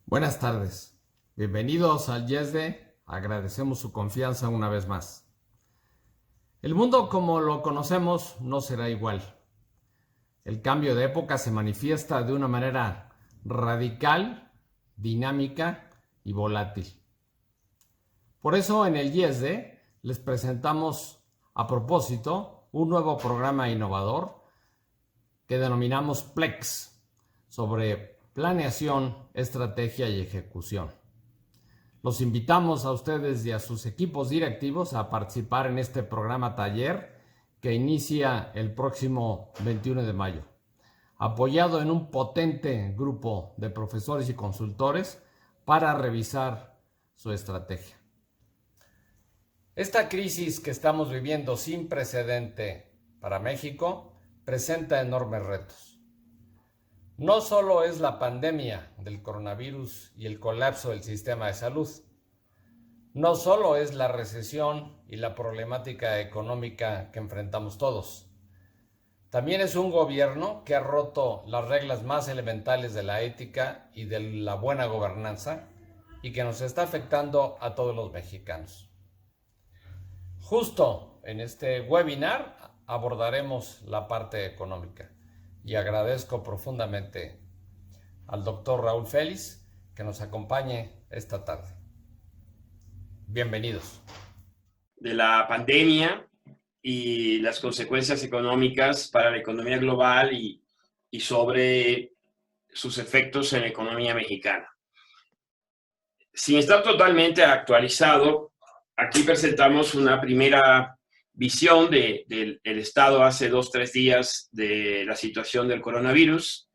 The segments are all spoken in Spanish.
Buenas tardes. Bienvenidos al YESDE. Agradecemos su confianza una vez más. El mundo como lo conocemos no será igual. El cambio de época se manifiesta de una manera radical, dinámica y volátil. Por eso en el YESDE les presentamos a propósito un nuevo programa innovador que denominamos PLEX, sobre planeación, estrategia y ejecución. Los invitamos a ustedes y a sus equipos directivos a participar en este programa taller que inicia el próximo 21 de mayo, apoyado en un potente grupo de profesores y consultores para revisar su estrategia. Esta crisis que estamos viviendo sin precedente para México presenta enormes retos. No solo es la pandemia del coronavirus y el colapso del sistema de salud. No solo es la recesión y la problemática económica que enfrentamos todos. También es un gobierno que ha roto las reglas más elementales de la ética y de la buena gobernanza y que nos está afectando a todos los mexicanos. Justo en este webinar abordaremos la parte económica. Y agradezco profundamente al doctor Raúl Félix que nos acompañe esta tarde. Bienvenidos. De la pandemia y las consecuencias económicas para la economía global y sobre sus efectos en la economía mexicana. Sin estar totalmente actualizado, aquí presentamos una primera visión del estado hace 2-3 días de la situación del coronavirus.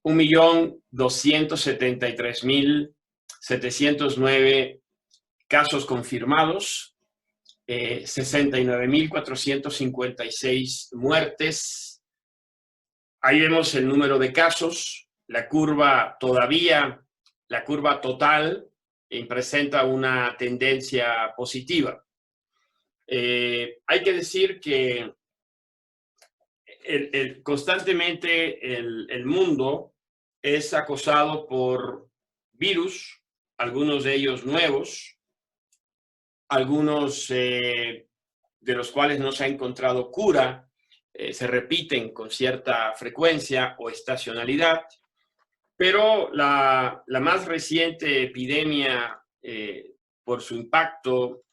1.273.709 casos confirmados, 69.456 muertes. Ahí vemos el número de casos, la curva total presenta una tendencia positiva. Hay que decir que constantemente el mundo es acosado por virus, algunos de ellos nuevos, algunos de los cuales no se ha encontrado cura, se repiten con cierta frecuencia o estacionalidad, pero la más reciente epidemia por su impacto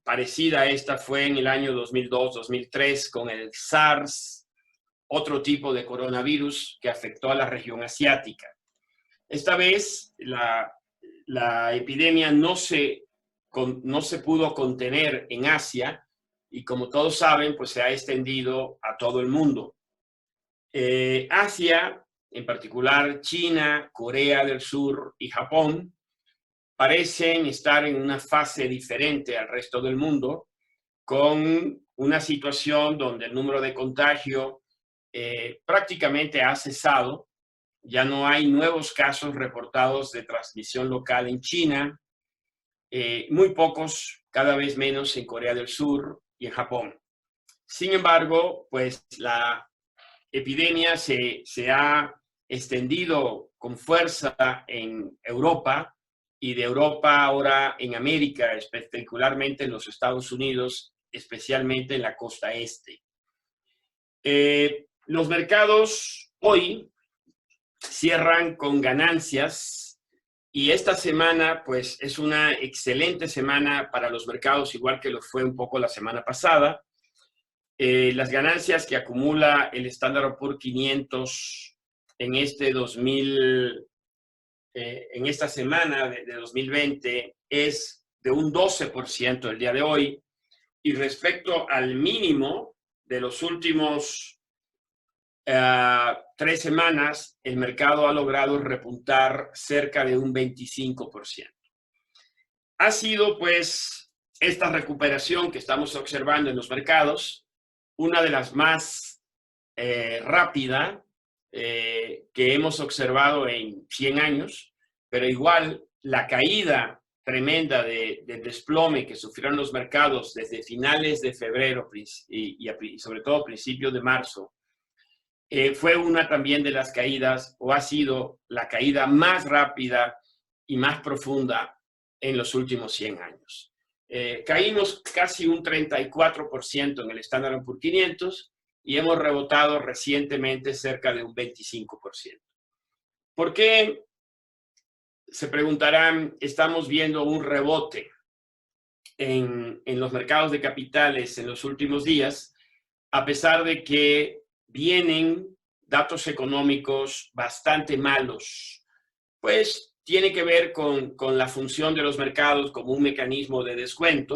parecida a esta fue en el año 2002-2003 con el SARS, otro tipo de coronavirus que afectó a la región asiática. Esta vez la epidemia no se pudo contener en Asia y, como todos saben, pues se ha extendido a todo el mundo. Asia, en particular China, Corea del Sur y Japón, parecen estar en una fase diferente al resto del mundo, con una situación donde el número de contagio prácticamente ha cesado. Ya no hay nuevos casos reportados de transmisión local en China, muy pocos, cada vez menos en Corea del Sur y en Japón. Sin embargo, pues la epidemia se ha extendido con fuerza en Europa, y de Europa ahora en América, particularmente en los Estados Unidos, especialmente en la costa este. Los mercados hoy cierran con ganancias y esta semana pues es una excelente semana para los mercados, igual que lo fue un poco la semana pasada. Las ganancias que acumula el Standard & Poor's 500 en esta semana de 2020 es de un 12% el día de hoy, y respecto al mínimo de los últimos 3 semanas, el mercado ha logrado repuntar cerca de un 25%. Ha sido pues esta recuperación que estamos observando en los mercados una de las más rápida que hemos observado en 100 años, pero igual la caída tremenda del desplome que sufrieron los mercados desde finales de febrero y sobre todo principios de marzo fue una también de las caídas, o ha sido la caída más rápida y más profunda en los últimos 100 años. Caímos casi un 34% en el Standard & Poor's 500 y hemos rebotado recientemente cerca de un 25%. ¿Por qué? Se preguntarán, estamos viendo un rebote en los mercados de capitales en los últimos días, a pesar de que vienen datos económicos bastante malos. Pues tiene que ver con la función de los mercados como un mecanismo de descuento.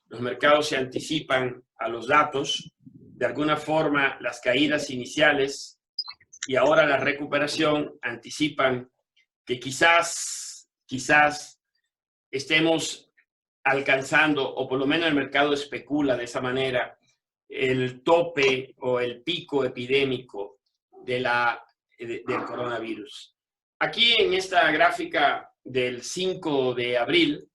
Los mercados se anticipan a los datos. De alguna forma, las caídas iniciales y ahora la recuperación anticipan que quizás estemos alcanzando, o por lo menos el mercado especula de esa manera, el tope o el pico epidémico del coronavirus. Aquí en esta gráfica del 5 de abril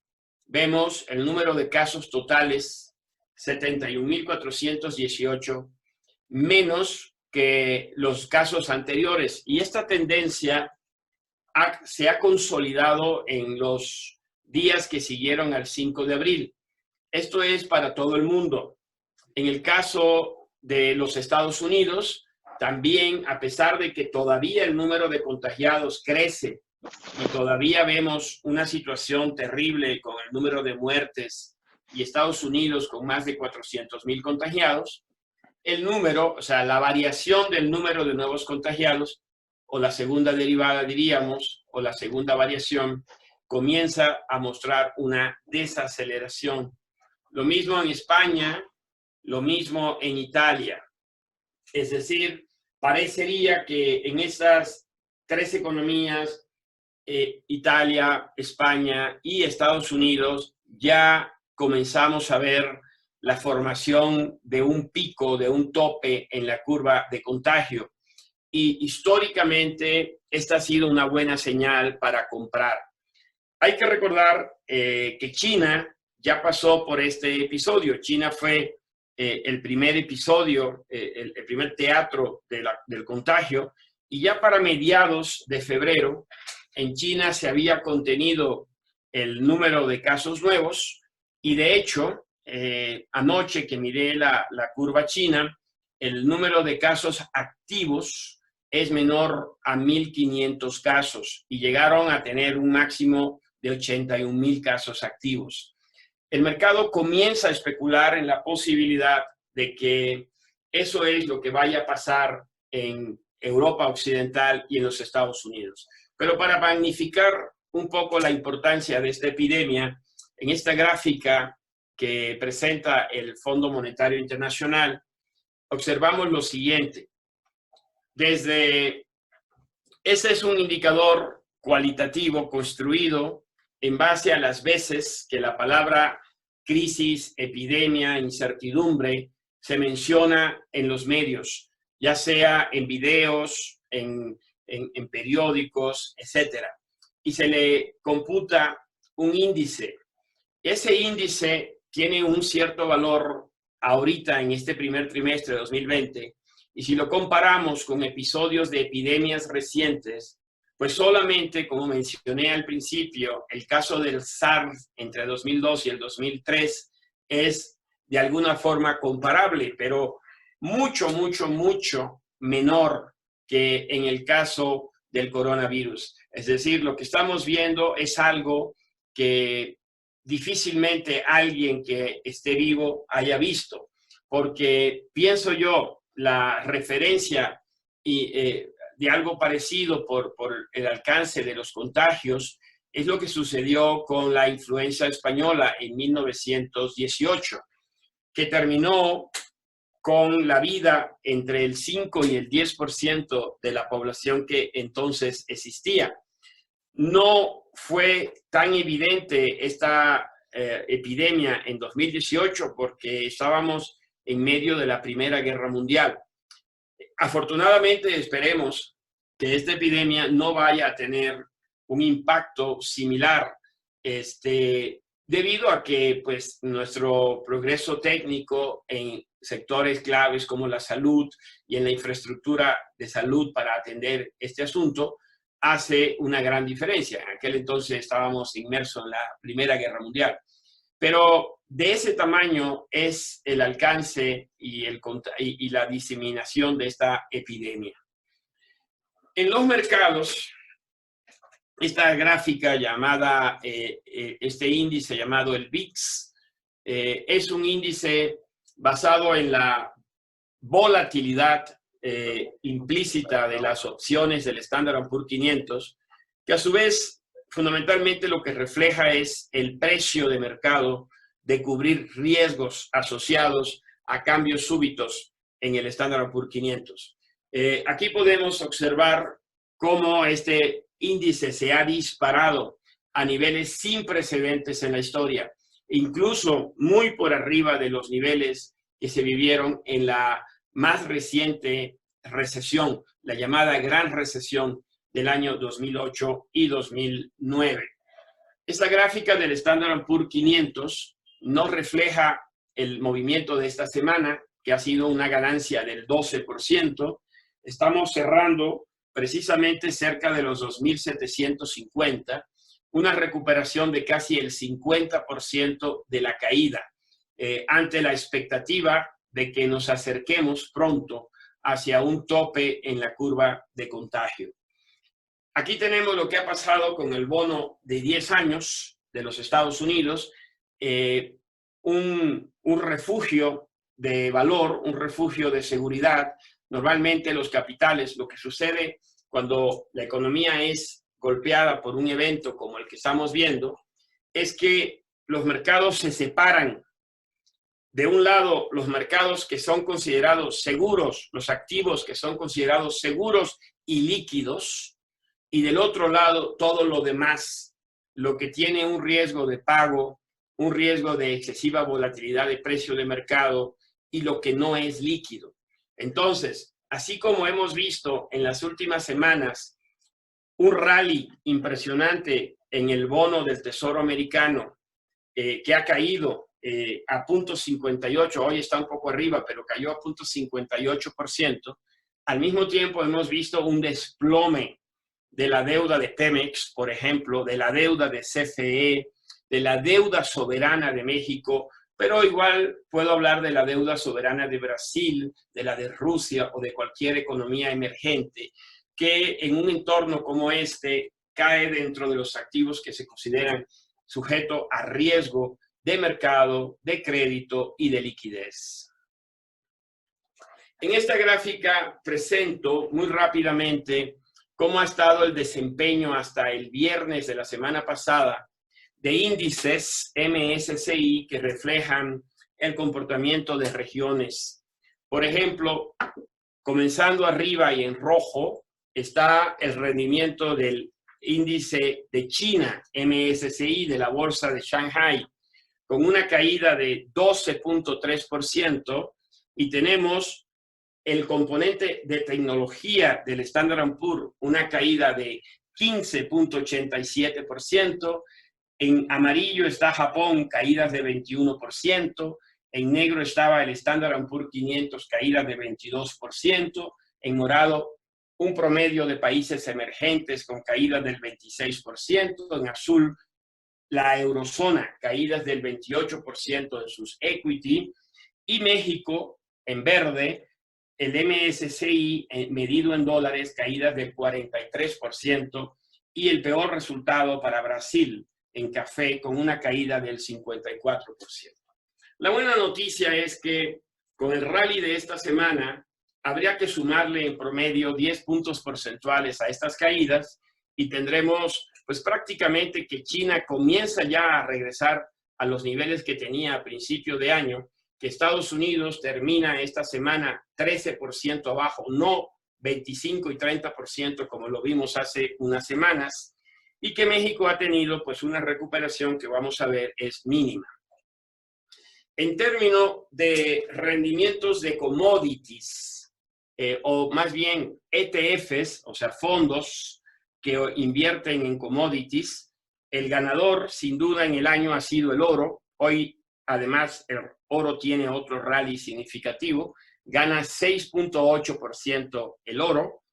vemos el número de casos totales, 71.418, menos que los casos anteriores. Y esta tendencia se ha consolidado en los días que siguieron al 5 de abril. Esto es para todo el mundo. En el caso de los Estados Unidos, también, a pesar de que todavía el número de contagiados crece y todavía vemos una situación terrible con el número de muertes y Estados Unidos con más de 400,000 contagiados, el número, o sea, la variación del número de nuevos contagiados, o la segunda derivada, diríamos, o la segunda variación, comienza a mostrar una desaceleración. Lo mismo en España, lo mismo en Italia. Es decir, parecería que en estas tres economías, Italia, España y Estados Unidos, ya comenzamos a ver la formación de un pico, de un tope en la curva de contagio. Y históricamente esta ha sido una buena señal para comprar. Hay que recordar que China ya pasó por este episodio. China fue el primer episodio, el primer teatro del contagio, y ya para mediados de febrero en China se había contenido el número de casos nuevos y de hecho anoche que miré la curva china, el número de casos activos es menor a 1.500 casos y llegaron a tener un máximo de 81,000 casos activos. El mercado comienza a especular en la posibilidad de que eso es lo que vaya a pasar en Europa Occidental y en los Estados Unidos. Pero para magnificar un poco la importancia de esta epidemia, en esta gráfica que presenta el Fondo Monetario Internacional, observamos lo siguiente. Ese es un indicador cualitativo construido en base a las veces que la palabra crisis, epidemia, incertidumbre se menciona en los medios, ya sea en videos, en periódicos, etc. Y se le computa un índice. Ese índice tiene un cierto valor ahorita en este primer trimestre de 2020, y si lo comparamos con episodios de epidemias recientes, pues solamente, como mencioné al principio, el caso del SARS entre 2002 y el 2003 es de alguna forma comparable, pero mucho, mucho, mucho menor que en el caso del coronavirus. Es decir, lo que estamos viendo es algo que difícilmente alguien que esté vivo haya visto, porque pienso yo, la referencia de algo parecido por el alcance de los contagios es lo que sucedió con la influenza española en 1918, que terminó con la vida entre el 5 y el 10% de la población que entonces existía. No fue tan evidente esta epidemia en 2018 porque estábamos en medio de la Primera Guerra Mundial. Afortunadamente, esperemos que esta epidemia no vaya a tener un impacto similar, debido a que pues, nuestro progreso técnico en sectores claves como la salud y en la infraestructura de salud para atender este asunto, hace una gran diferencia. En aquel entonces estábamos inmersos en la Primera Guerra Mundial. Pero de ese tamaño es el alcance y la diseminación de esta epidemia. En los mercados, esta gráfica llamada, este índice llamado el VIX, es un índice basado en la volatilidad implícita de las opciones del Standard & Poor's 500, que a su vez fundamentalmente lo que refleja es el precio de mercado de cubrir riesgos asociados a cambios súbitos en el Standard & Poor's 500. Aquí podemos observar cómo este índice se ha disparado a niveles sin precedentes en la historia, incluso muy por arriba de los niveles que se vivieron en la más reciente recesión, la llamada Gran Recesión del año 2008 y 2009. Esta gráfica del Standard & Poor's 500 no refleja el movimiento de esta semana, que ha sido una ganancia del 12%. Estamos cerrando precisamente cerca de los 2.750, una recuperación de casi el 50% de la caída, ante la expectativa de que nos acerquemos pronto hacia un tope en la curva de contagio. Aquí tenemos lo que ha pasado con el bono de 10 años de los Estados Unidos, un refugio de valor, un refugio de seguridad. Normalmente los capitales, lo que sucede cuando la economía es golpeada por un evento como el que estamos viendo, es que los mercados se separan. De un lado, los mercados que son considerados seguros, los activos que son considerados seguros y líquidos, y del otro lado, todo lo demás, lo que tiene un riesgo de pago, un riesgo de excesiva volatilidad de precio de mercado y lo que no es líquido. Entonces, así como hemos visto en las últimas semanas un rally impresionante en el bono del Tesoro americano, que ha caído a 0.58, hoy está un poco arriba, pero cayó a 0.58%, al mismo tiempo hemos visto un desplome de la deuda de Pemex, por ejemplo, de la deuda de CFE, de la deuda soberana de México, pero igual puedo hablar de la deuda soberana de Brasil, de la de Rusia o de cualquier economía emergente, que en un entorno como este cae dentro de los activos que se consideran sujetos a riesgo de mercado, de crédito y de liquidez. En esta gráfica presento muy rápidamente cómo ha estado el desempeño hasta el viernes de la semana pasada de índices MSCI que reflejan el comportamiento de regiones. Por ejemplo, comenzando arriba y en rojo está el rendimiento del índice de China, MSCI, de la bolsa de Shanghai, con una caída de 12.3%, y tenemos el componente de tecnología del Standard & Poor's, una caída de 15.87%. En amarillo está Japón, caídas de 21%. En negro estaba el Standard & Poor's 500, caídas de 22%. En morado, un promedio de países emergentes con caídas del 26%. En azul, la eurozona, caídas del 28% en sus equity. Y México, en verde, el MSCI medido en dólares, caídas del 43%, y el peor resultado para Brasil en café, con una caída del 54%. La buena noticia es que con el rally de esta semana habría que sumarle en promedio 10 puntos porcentuales a estas caídas y tendremos pues prácticamente que China comienza ya a regresar a los niveles que tenía a principio de año, que Estados Unidos termina esta semana 13% abajo, no 25 y 30% como lo vimos hace unas semanas, y que México ha tenido pues una recuperación que vamos a ver es mínima. En términos de rendimientos de commodities, o más bien ETFs, o sea, fondos que invierten en commodities, el ganador sin duda en el año ha sido el oro. Hoy además el oro tiene otro rally significativo, gana 6.8% el oro.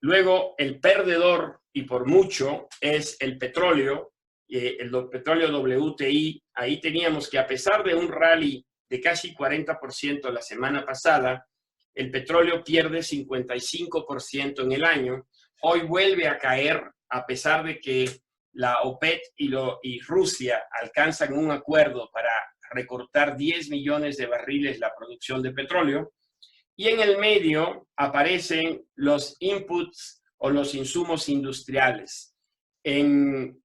Luego el perdedor, y por mucho, es el petróleo, el petróleo WTI. Ahí teníamos que, a pesar de un rally de casi 40% la semana pasada, el petróleo pierde 55% en el año. Hoy vuelve a caer, a pesar de que la OPEP y Rusia alcanzan un acuerdo para recortar 10 millones de barriles la producción de petróleo. Y en el medio aparecen los inputs o los insumos industriales. En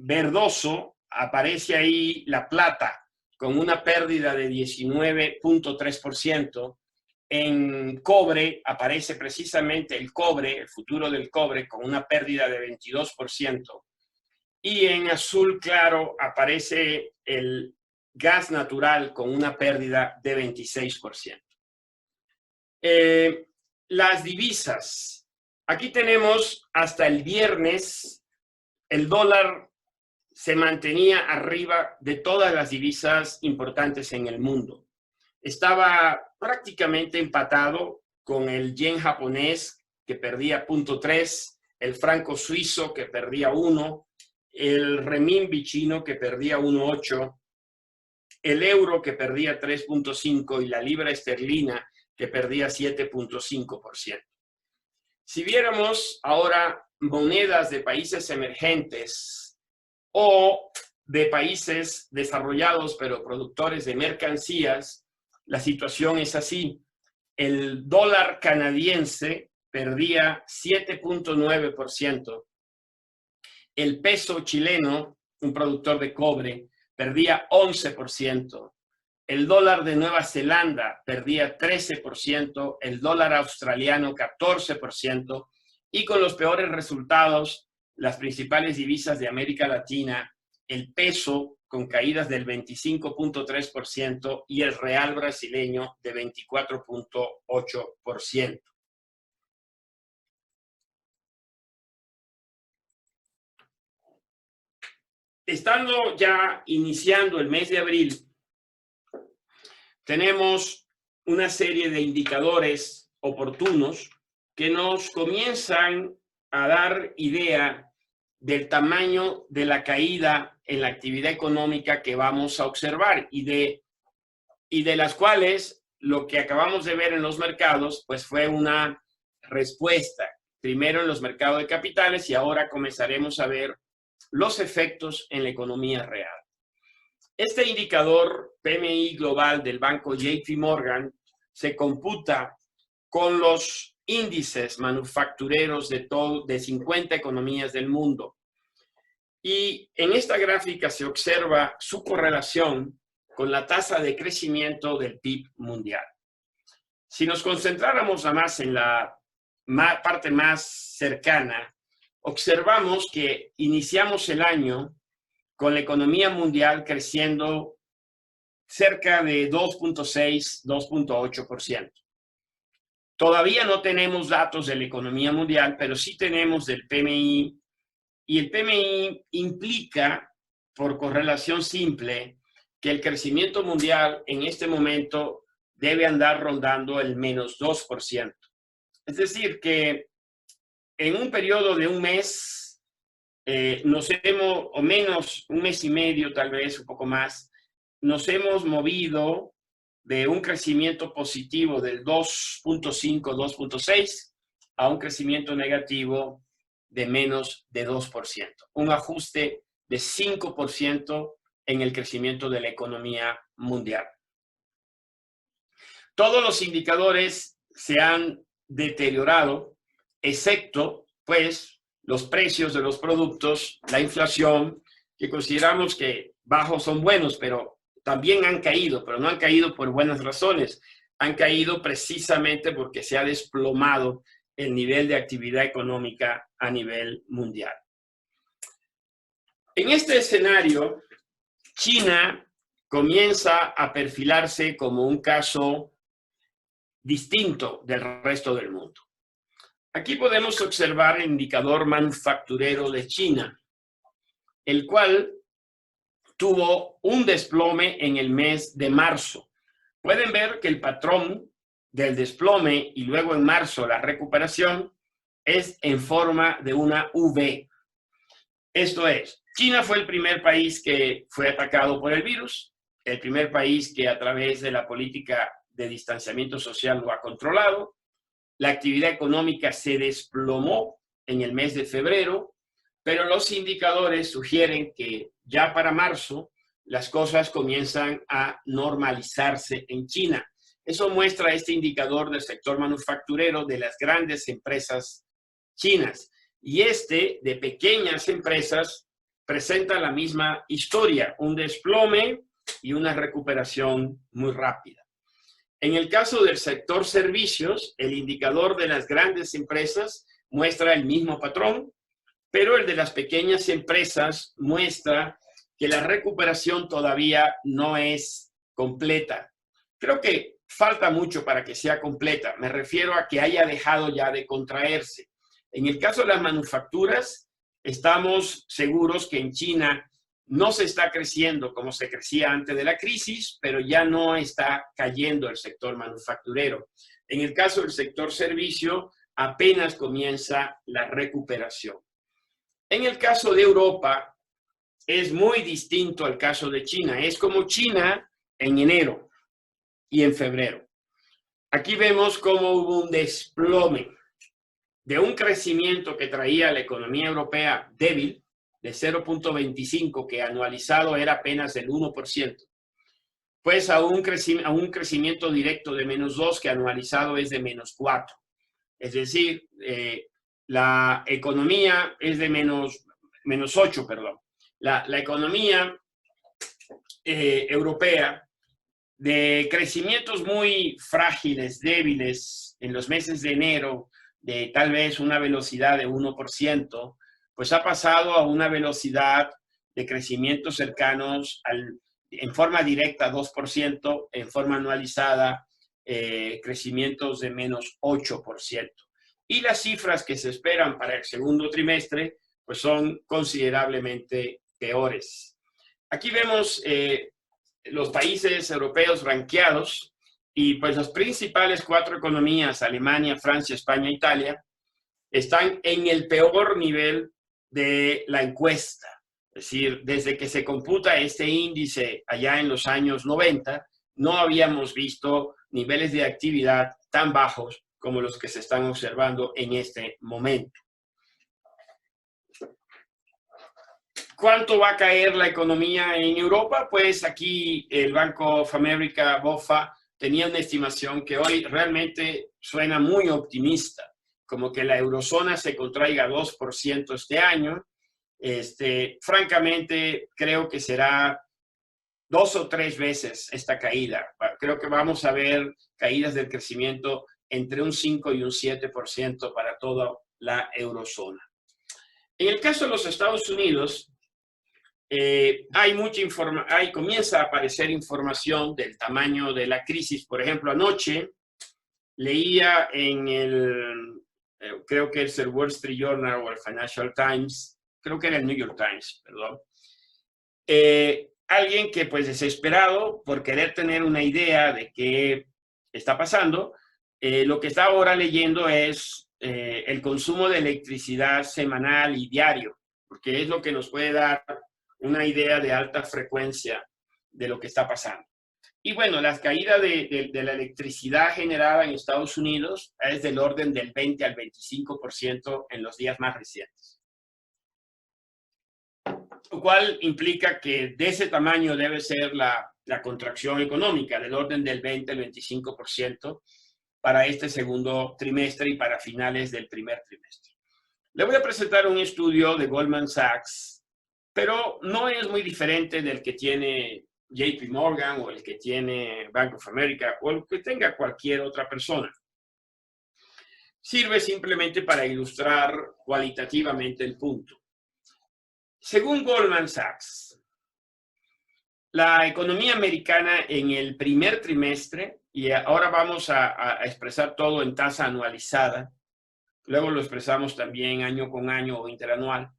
verdoso aparece ahí la plata con una pérdida de 19.3%. En cobre aparece precisamente el cobre, el futuro del cobre, con una pérdida de 22%. Y en azul claro aparece el gas natural con una pérdida de 26%. Las divisas. Aquí tenemos hasta el viernes, el dólar se mantenía arriba de todas las divisas importantes en el mundo. Estaba prácticamente empatado con el yen japonés, que perdía 0.3, el franco suizo, que perdía 1, el renminbi chino, que perdía 1.8, el euro, que perdía 3.5, y la libra esterlina, que perdía 7.5%. Si viéramos ahora monedas de países emergentes o de países desarrollados pero productores de mercancías, la situación es así. El dólar canadiense perdía 7.9%. El peso chileno, un productor de cobre, perdía 11%. El dólar de Nueva Zelanda perdía 13%, el dólar australiano 14%, y con los peores resultados, las principales divisas de América Latina, el peso con caídas del 25.3% y el real brasileño de 24.8%. Estando ya iniciando el mes de abril, tenemos una serie de indicadores oportunos que nos comienzan a dar idea del tamaño de la caída en la actividad económica que vamos a observar y de las cuales lo que acabamos de ver en los mercados pues fue una respuesta, primero en los mercados de capitales y ahora comenzaremos a ver los efectos en la economía real. Este indicador PMI global del banco JP Morgan se computa con los índices manufactureros de 50 economías del mundo. Y en esta gráfica se observa su correlación con la tasa de crecimiento del PIB mundial. Si nos concentráramos más en la parte más cercana, observamos que iniciamos el año con la economía mundial creciendo cerca de 2.6, 2.8%. Todavía no tenemos datos de la economía mundial, pero sí tenemos del PMI, y el PMI implica, por correlación simple, que el crecimiento mundial en este momento debe andar rondando el menos 2%. Es decir, que en un periodo de un mes, o menos, un mes y medio, tal vez un poco más, nos hemos movido de un crecimiento positivo del 2.5, 2.6 a un crecimiento negativo de menos de 2%. Un ajuste de 5% en el crecimiento de la economía mundial. Todos los indicadores se han deteriorado, excepto, pues, los precios de los productos, la inflación, que consideramos que bajos son buenos, pero también han caído, pero no han caído por buenas razones. Han caído precisamente porque se ha desplomado el nivel de actividad económica a nivel mundial. En este escenario, China comienza a perfilarse como un caso distinto del resto del mundo. Aquí podemos observar el indicador manufacturero de China, el cual tuvo un desplome en el mes de marzo. Pueden ver que el patrón del desplome y luego en marzo la recuperación es en forma de una V. Esto es, China fue el primer país que fue atacado por el virus, el primer país que a través de la política de distanciamiento social lo ha controlado. La actividad económica se desplomó en el mes de febrero, pero los indicadores sugieren que ya para marzo las cosas comienzan a normalizarse en China. Eso muestra este indicador del sector manufacturero de las grandes empresas chinas. Y este de pequeñas empresas presenta la misma historia, un desplome y una recuperación muy rápida. En el caso del sector servicios, el indicador de las grandes empresas muestra el mismo patrón, pero el de las pequeñas empresas muestra que la recuperación todavía no es completa. Creo que falta mucho para que sea completa. Me refiero a que haya dejado ya de contraerse. En el caso de las manufacturas, estamos seguros que en China no se está creciendo como se crecía antes de la crisis, pero ya no está cayendo el sector manufacturero. En el caso del sector servicio, apenas comienza la recuperación. En el caso de Europa, es muy distinto al caso de China. Es como China en enero y en febrero. Aquí vemos cómo hubo un desplome de un crecimiento que traía la economía europea débil, de 0.25, que anualizado era apenas el 1%, pues a un crecimiento directo de -2, que anualizado es de -4. Es decir, la economía es de -8, perdón. La economía europea, de crecimientos muy frágiles, débiles, en los meses de enero, de tal vez una velocidad de 1%, pues ha pasado a una velocidad de crecimientos cercanos en forma directa 2%, en forma anualizada crecimientos de -8%. Y las cifras que se esperan para el segundo trimestre pues son considerablemente peores. Aquí vemos los países europeos rankeados y pues las principales 4 economías, Alemania, Francia, España, Italia, están en el peor nivel de la encuesta. Es decir, desde que se computa este índice allá en los años 90, no habíamos visto niveles de actividad tan bajos como los que se están observando en este momento. ¿Cuánto va a caer la economía en Europa? Pues aquí el Bank of America, BofA, tenía una estimación que hoy realmente suena muy optimista, como que la eurozona se contraiga 2% este año. Francamente, creo que será 2 o 3 veces esta caída. Creo que vamos a ver caídas del crecimiento entre un 5 y un 7% para toda la eurozona. En el caso de los Estados Unidos, comienza a aparecer información del tamaño de la crisis. Por ejemplo, anoche leía en creo que es el Wall Street Journal o el Financial Times, creo que era el New York Times, perdón, alguien que pues desesperado por querer tener una idea de qué está pasando, lo que está ahora leyendo es el consumo de electricidad semanal y diario, porque es lo que nos puede dar una idea de alta frecuencia de lo que está pasando. Y bueno, las caídas de la electricidad generada en Estados Unidos es del orden del 20 al 25% en los días más recientes. Lo cual implica que de ese tamaño debe ser la contracción económica, del orden del 20 al 25% para este segundo trimestre y para finales del primer trimestre. Le voy a presentar un estudio de Goldman Sachs, pero no es muy diferente del que tiene JP Morgan o el que tiene Bank of America o el que tenga cualquier otra persona. Sirve simplemente para ilustrar cualitativamente el punto. Según Goldman Sachs, la economía americana en el primer trimestre, y ahora vamos a expresar todo en tasa anualizada, luego lo expresamos también año con año o interanual,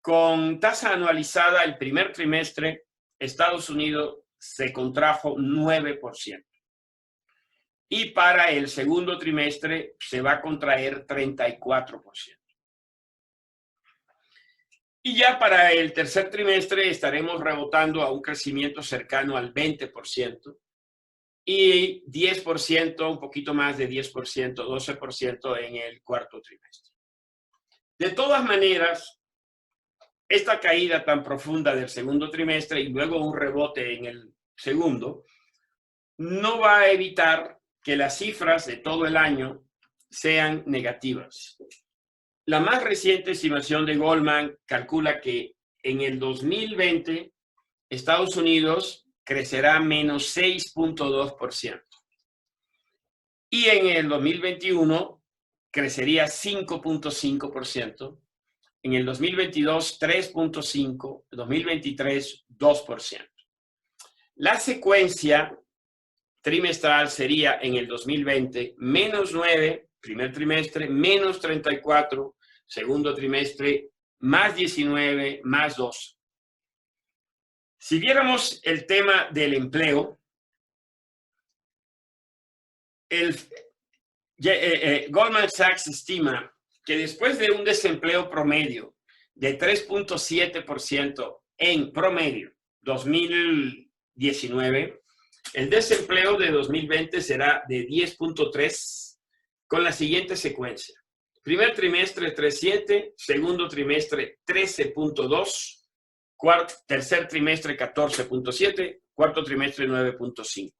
Con tasa anualizada, el primer trimestre, Estados Unidos se contrajo 9%. Y para el segundo trimestre se va a contraer 34%. Y ya para el tercer trimestre estaremos rebotando a un crecimiento cercano al 20% y 10%, un poquito más de 10%, 12% en el cuarto trimestre. De todas maneras, esta caída tan profunda del segundo trimestre y luego un rebote en el segundo, no va a evitar que las cifras de todo el año sean negativas. La más reciente estimación de Goldman calcula que en el 2020 Estados Unidos crecerá menos 6.2%. Y en el 2021 crecería 5.5%. En el 2022, 3.5%. En 2023, 2%. La secuencia trimestral sería en el 2020 menos 9, primer trimestre, menos 34, segundo trimestre, más 19, más 2. Si viéramos el tema del empleo, Goldman Sachs estima que después de un desempleo promedio de 3.7% en promedio 2019, el desempleo de 2020 será de 10.3 con la siguiente secuencia. Primer trimestre 3.7, segundo trimestre 13.2, tercer trimestre 14.7, cuarto trimestre 9.5.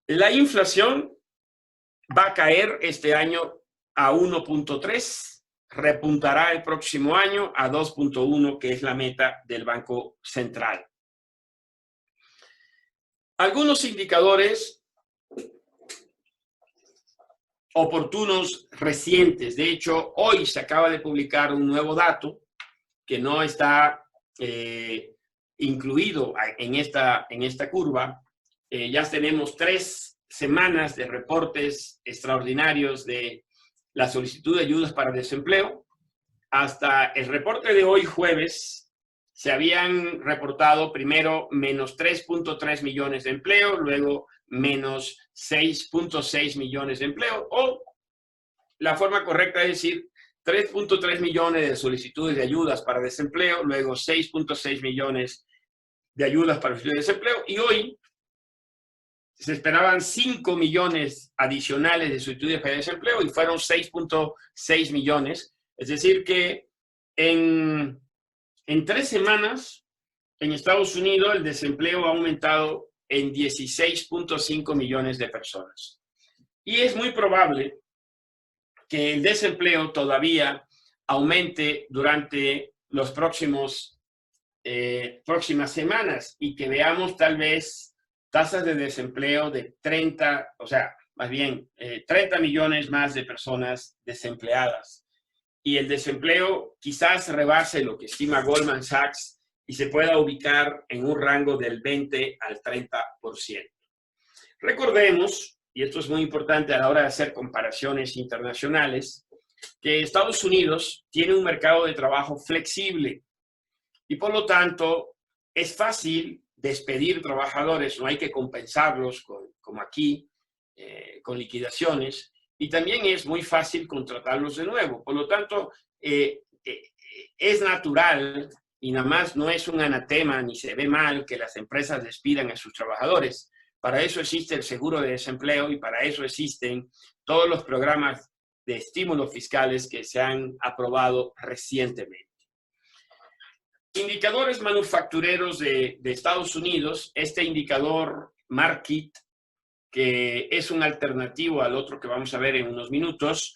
La inflación va a caer este año a 1.3, repuntará el próximo año a 2.1, que es la meta del Banco Central. Algunos indicadores oportunos recientes. De hecho, hoy se acaba de publicar un nuevo dato que no está incluido en esta curva. Ya tenemos 3 semanas de reportes extraordinarios de la solicitud de ayudas para desempleo. Hasta el reporte de hoy, jueves, se habían reportado primero menos 3.3 millones de empleo, luego menos 6.6 millones de empleo, o la forma correcta es decir 3.3 millones de solicitudes de ayudas para desempleo, luego 6.6 millones de ayudas para solicitudes de desempleo, y hoy se esperaban 5 millones adicionales de solicitudes para desempleo y fueron 6.6 millones. Es decir que en 3 semanas en Estados Unidos el desempleo ha aumentado en 16.5 millones de personas. Y es muy probable que el desempleo todavía aumente durante los próximas semanas y que veamos tal vez tasas de desempleo de 30 millones más de personas desempleadas. Y el desempleo quizás rebase lo que estima Goldman Sachs y se pueda ubicar en un rango del 20 al 30%. Recordemos, y esto es muy importante a la hora de hacer comparaciones internacionales, que Estados Unidos tiene un mercado de trabajo flexible y por lo tanto es fácil despedir trabajadores, no hay que compensarlos como aquí, con liquidaciones. Y también es muy fácil contratarlos de nuevo. Por lo tanto, es natural y nada más no es un anatema ni se ve mal que las empresas despidan a sus trabajadores. Para eso existe el seguro de desempleo y para eso existen todos los programas de estímulos fiscales que se han aprobado recientemente. Indicadores manufactureros de Estados Unidos. Este indicador Markit, que es un alternativo al otro que vamos a ver en unos minutos,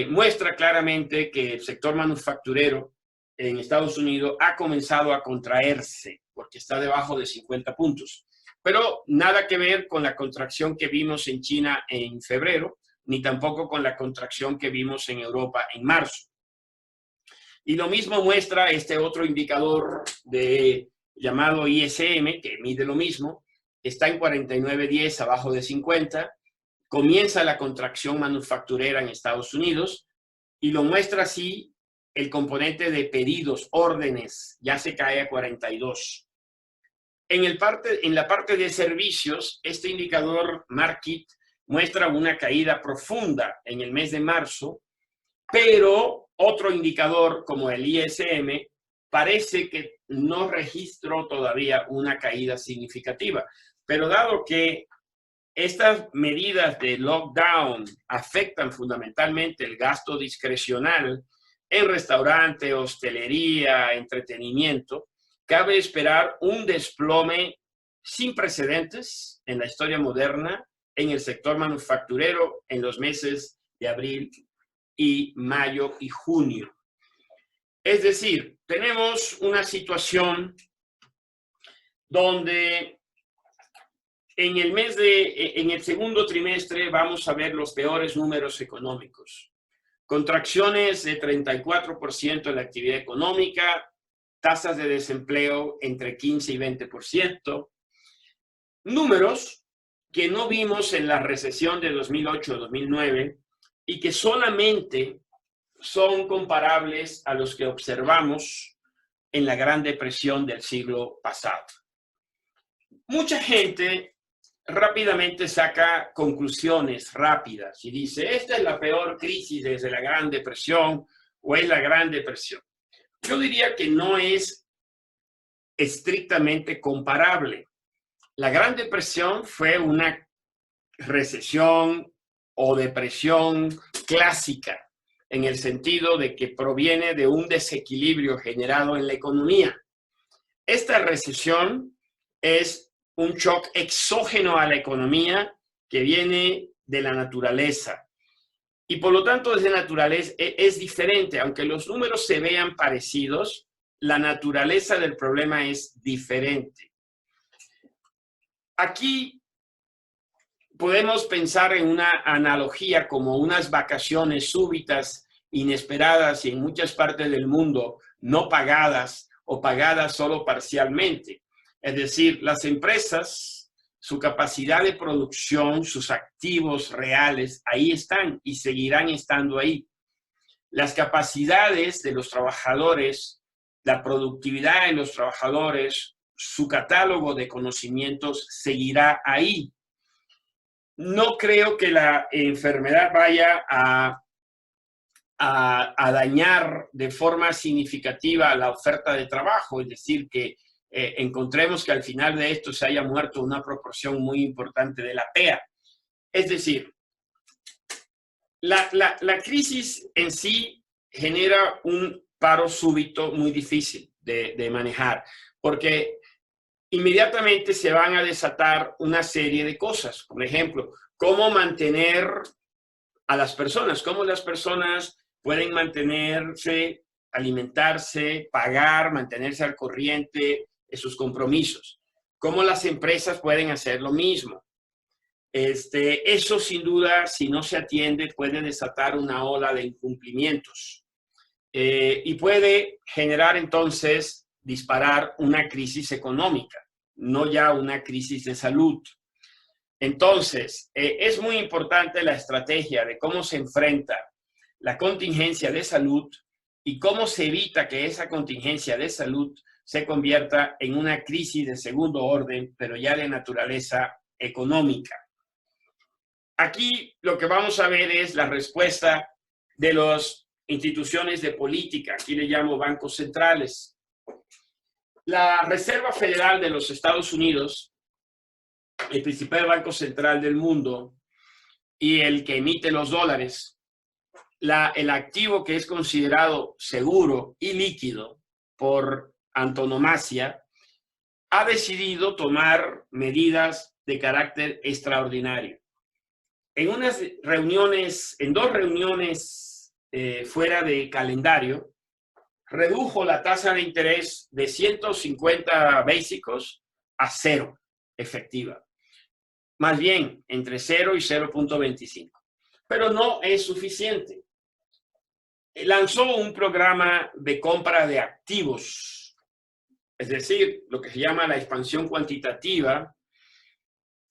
muestra claramente que el sector manufacturero en Estados Unidos ha comenzado a contraerse porque está debajo de 50 puntos. Pero nada que ver con la contracción que vimos en China en febrero, ni tampoco con la contracción que vimos en Europa en marzo. Y lo mismo muestra este otro indicador llamado ISM, que mide lo mismo. Está en 49.10, abajo de 50. Comienza la contracción manufacturera en Estados Unidos y lo muestra así el componente de pedidos, órdenes, ya se cae a 42. En la parte de servicios, este indicador Markit muestra una caída profunda en el mes de marzo, pero otro indicador como el ISM parece que no registró todavía una caída significativa. Pero dado que estas medidas de lockdown afectan fundamentalmente el gasto discrecional en restaurante, hostelería, entretenimiento, cabe esperar un desplome sin precedentes en la historia moderna en el sector manufacturero en los meses de abril y mayo y junio. Es decir, tenemos una situación donde en el segundo trimestre vamos a ver los peores números económicos. Contracciones de 34% en la actividad económica, tasas de desempleo entre 15 y 20%, números que no vimos en la recesión de 2008-2009 y que solamente son comparables a los que observamos en la Gran Depresión del siglo pasado. Mucha gente rápidamente saca conclusiones rápidas y dice, esta es la peor crisis desde la Gran Depresión o es la Gran Depresión. Yo diría que no es estrictamente comparable. La Gran Depresión fue una recesión o depresión clásica, en el sentido de que proviene de un desequilibrio generado en la economía. Esta recesión es un shock exógeno a la economía que viene de la naturaleza. Y por lo tanto, desde naturaleza es diferente. Aunque los números se vean parecidos, la naturaleza del problema es diferente. Aquí podemos pensar en una analogía como unas vacaciones súbitas, inesperadas y en muchas partes del mundo no pagadas o pagadas solo parcialmente. Es decir, las empresas, su capacidad de producción, sus activos reales, ahí están y seguirán estando ahí. Las capacidades de los trabajadores, la productividad de los trabajadores, su catálogo de conocimientos seguirá ahí. No creo que la enfermedad vaya a dañar de forma significativa la oferta de trabajo, es decir, que encontremos que al final de esto se haya muerto una proporción muy importante de la PEA. Es decir, la crisis en sí genera un paro súbito muy difícil de manejar, porque inmediatamente se van a desatar una serie de cosas. Por ejemplo, cómo mantener a las personas, cómo las personas pueden mantenerse, alimentarse, pagar, mantenerse al corriente de sus compromisos. Cómo las empresas pueden hacer lo mismo. Eso sin duda, si no se atiende, puede desatar una ola de incumplimientos y puede generar entonces disparar una crisis económica, no ya una crisis de salud. Entonces, es muy importante la estrategia de cómo se enfrenta la contingencia de salud y cómo se evita que esa contingencia de salud se convierta en una crisis de segundo orden, pero ya de naturaleza económica. Aquí lo que vamos a ver es la respuesta de las instituciones de política, aquí le llamo bancos centrales. La Reserva Federal de los Estados Unidos, el principal banco central del mundo y el que emite los dólares, el activo que es considerado seguro y líquido por antonomasia, ha decidido tomar medidas de carácter extraordinario. En dos reuniones fuera de calendario, redujo la tasa de interés de 150 básicos a 0 efectiva. Más bien, entre 0 y 0.25. Pero no es suficiente. Lanzó un programa de compra de activos, es decir, lo que se llama la expansión cuantitativa,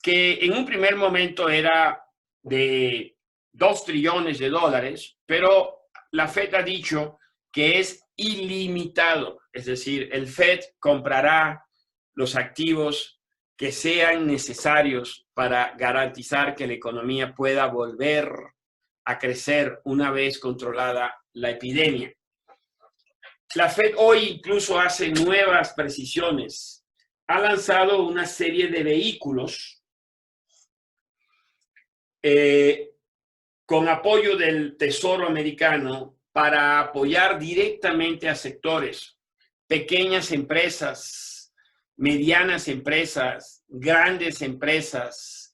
que en un primer momento era de $2 trillones, pero la FED ha dicho que es ilimitado. Es decir, el Fed comprará los activos que sean necesarios para garantizar que la economía pueda volver a crecer una vez controlada la epidemia. La Fed hoy incluso hace nuevas precisiones. Ha lanzado una serie de vehículos con apoyo del Tesoro americano para apoyar directamente a sectores, pequeñas empresas, medianas empresas, grandes empresas,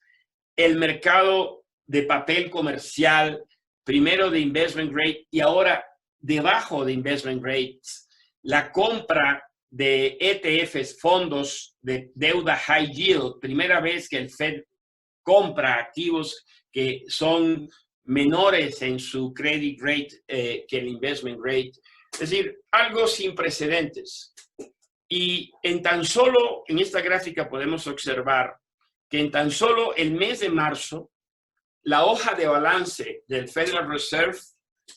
el mercado de papel comercial, primero de investment grade y ahora debajo de investment grades, la compra de ETFs, fondos de deuda high yield, primera vez que el Fed compra activos que son menores en su credit rate que el investment grade. Es decir, algo sin precedentes. Y en esta gráfica podemos observar que en tan solo el mes de marzo, la hoja de balance del Federal Reserve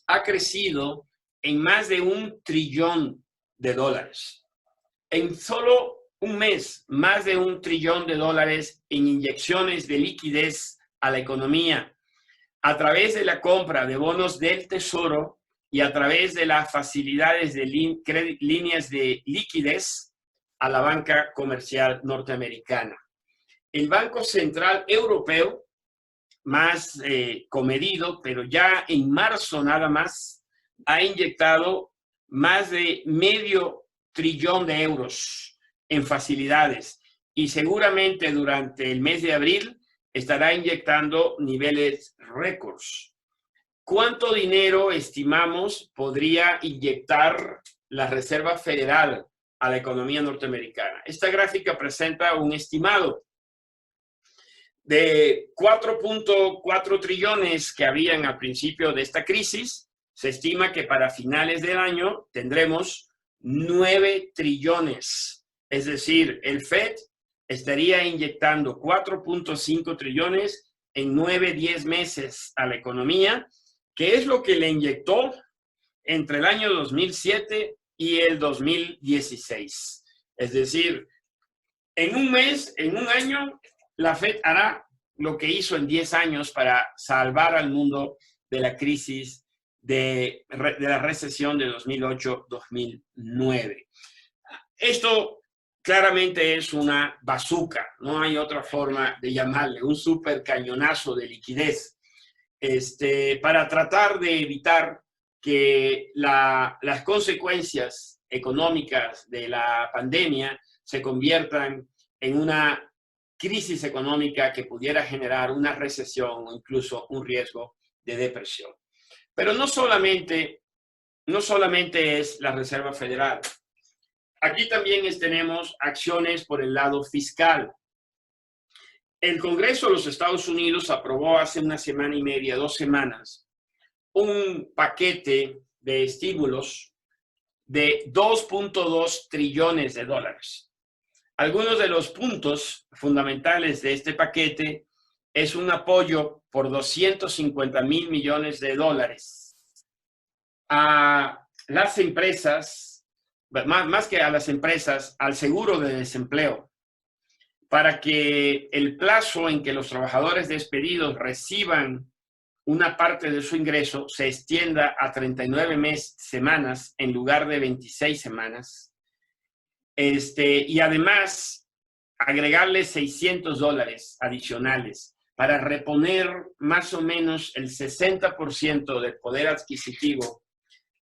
ha crecido en más de $1 trillón. En solo un mes, más de $1 trillón en inyecciones de liquidez a la economía a través de la compra de bonos del Tesoro y a través de las facilidades de líneas de liquidez a la banca comercial norteamericana. El Banco Central Europeo, más comedido, pero ya en marzo nada más, ha inyectado más de $0,5 trillón en facilidades y seguramente durante el mes de abril estará inyectando niveles récords. ¿Cuánto dinero estimamos podría inyectar la Reserva Federal a la economía norteamericana? Esta gráfica presenta un estimado de 4.4 trillones que habían al principio de esta crisis. Se estima que para finales del año tendremos 9 trillones. Es decir, el Fed estaría inyectando 4.5 trillones en 9-10 meses a la economía, que es lo que le inyectó entre el año 2007 y el 2016. Es decir, en un mes, en un año, la Fed hará lo que hizo en 10 años para salvar al mundo de la crisis de la recesión de 2008-2009. Esto claramente es una bazooka, no hay otra forma de llamarle, un super cañonazo de liquidez, para tratar de evitar que las consecuencias económicas de la pandemia se conviertan en una crisis económica que pudiera generar una recesión o incluso un riesgo de depresión. Pero no solamente es la Reserva Federal. Aquí también tenemos acciones por el lado fiscal. El Congreso de los Estados Unidos aprobó hace una semana y media, 2 semanas, un paquete de estímulos de $2.2 trillones. Algunos de los puntos fundamentales de este paquete es un apoyo por $250 mil millones a las empresas, más que a las empresas, al seguro de desempleo, para que el plazo en que los trabajadores despedidos reciban una parte de su ingreso se extienda a 39 semanas en lugar de 26 semanas. Y además agregarle $600 adicionales para reponer más o menos el 60% del poder adquisitivo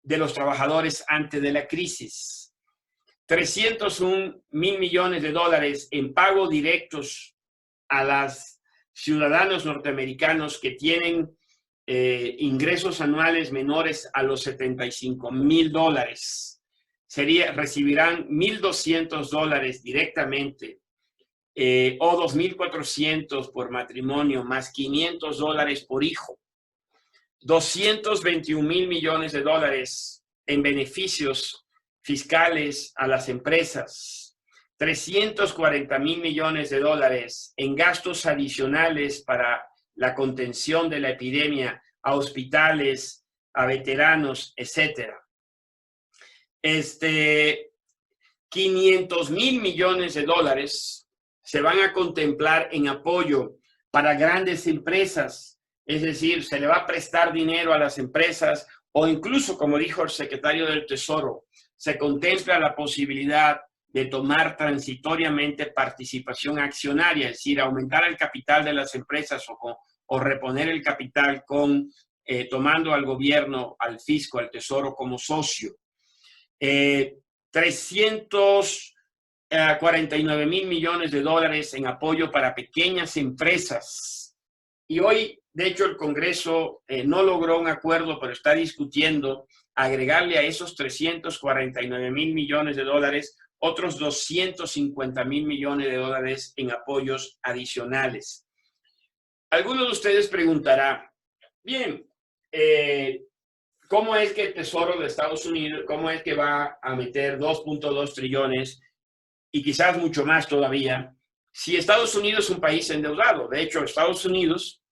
de los trabajadores antes de la crisis. $301 mil millones en pagos directos a los ciudadanos norteamericanos que tienen ingresos anuales menores a los $75,000. Recibirán $1,200 directamente o $2,400 por matrimonio, más $500 por hijo. $221 mil millones en beneficios fiscales a las empresas. $340 mil millones en gastos adicionales para la contención de la epidemia a hospitales, a veteranos, etcétera. 500,000 millones de dólares se van a contemplar en apoyo para grandes empresas, es decir, se le va a prestar dinero a las empresas o incluso, como dijo el secretario del Tesoro, se contempla la posibilidad de tomar transitoriamente participación accionaria, es decir, aumentar el capital de las empresas o reponer el capital tomando al gobierno, al fisco, al Tesoro como socio. 349,000 millones de dólares en apoyo para pequeñas empresas. Y hoy, de hecho, el Congreso no logró un acuerdo, pero está discutiendo agregarle a esos 349,000 millones de dólares otros 250,000 millones de dólares en apoyos adicionales. Algunos de ustedes preguntarán, bien, ¿cómo es que el Tesoro de Estados Unidos, cómo es que va a meter 2.2 trillones y quizás mucho más todavía, si Estados Unidos es un país endeudado? De hecho, Estados Unidos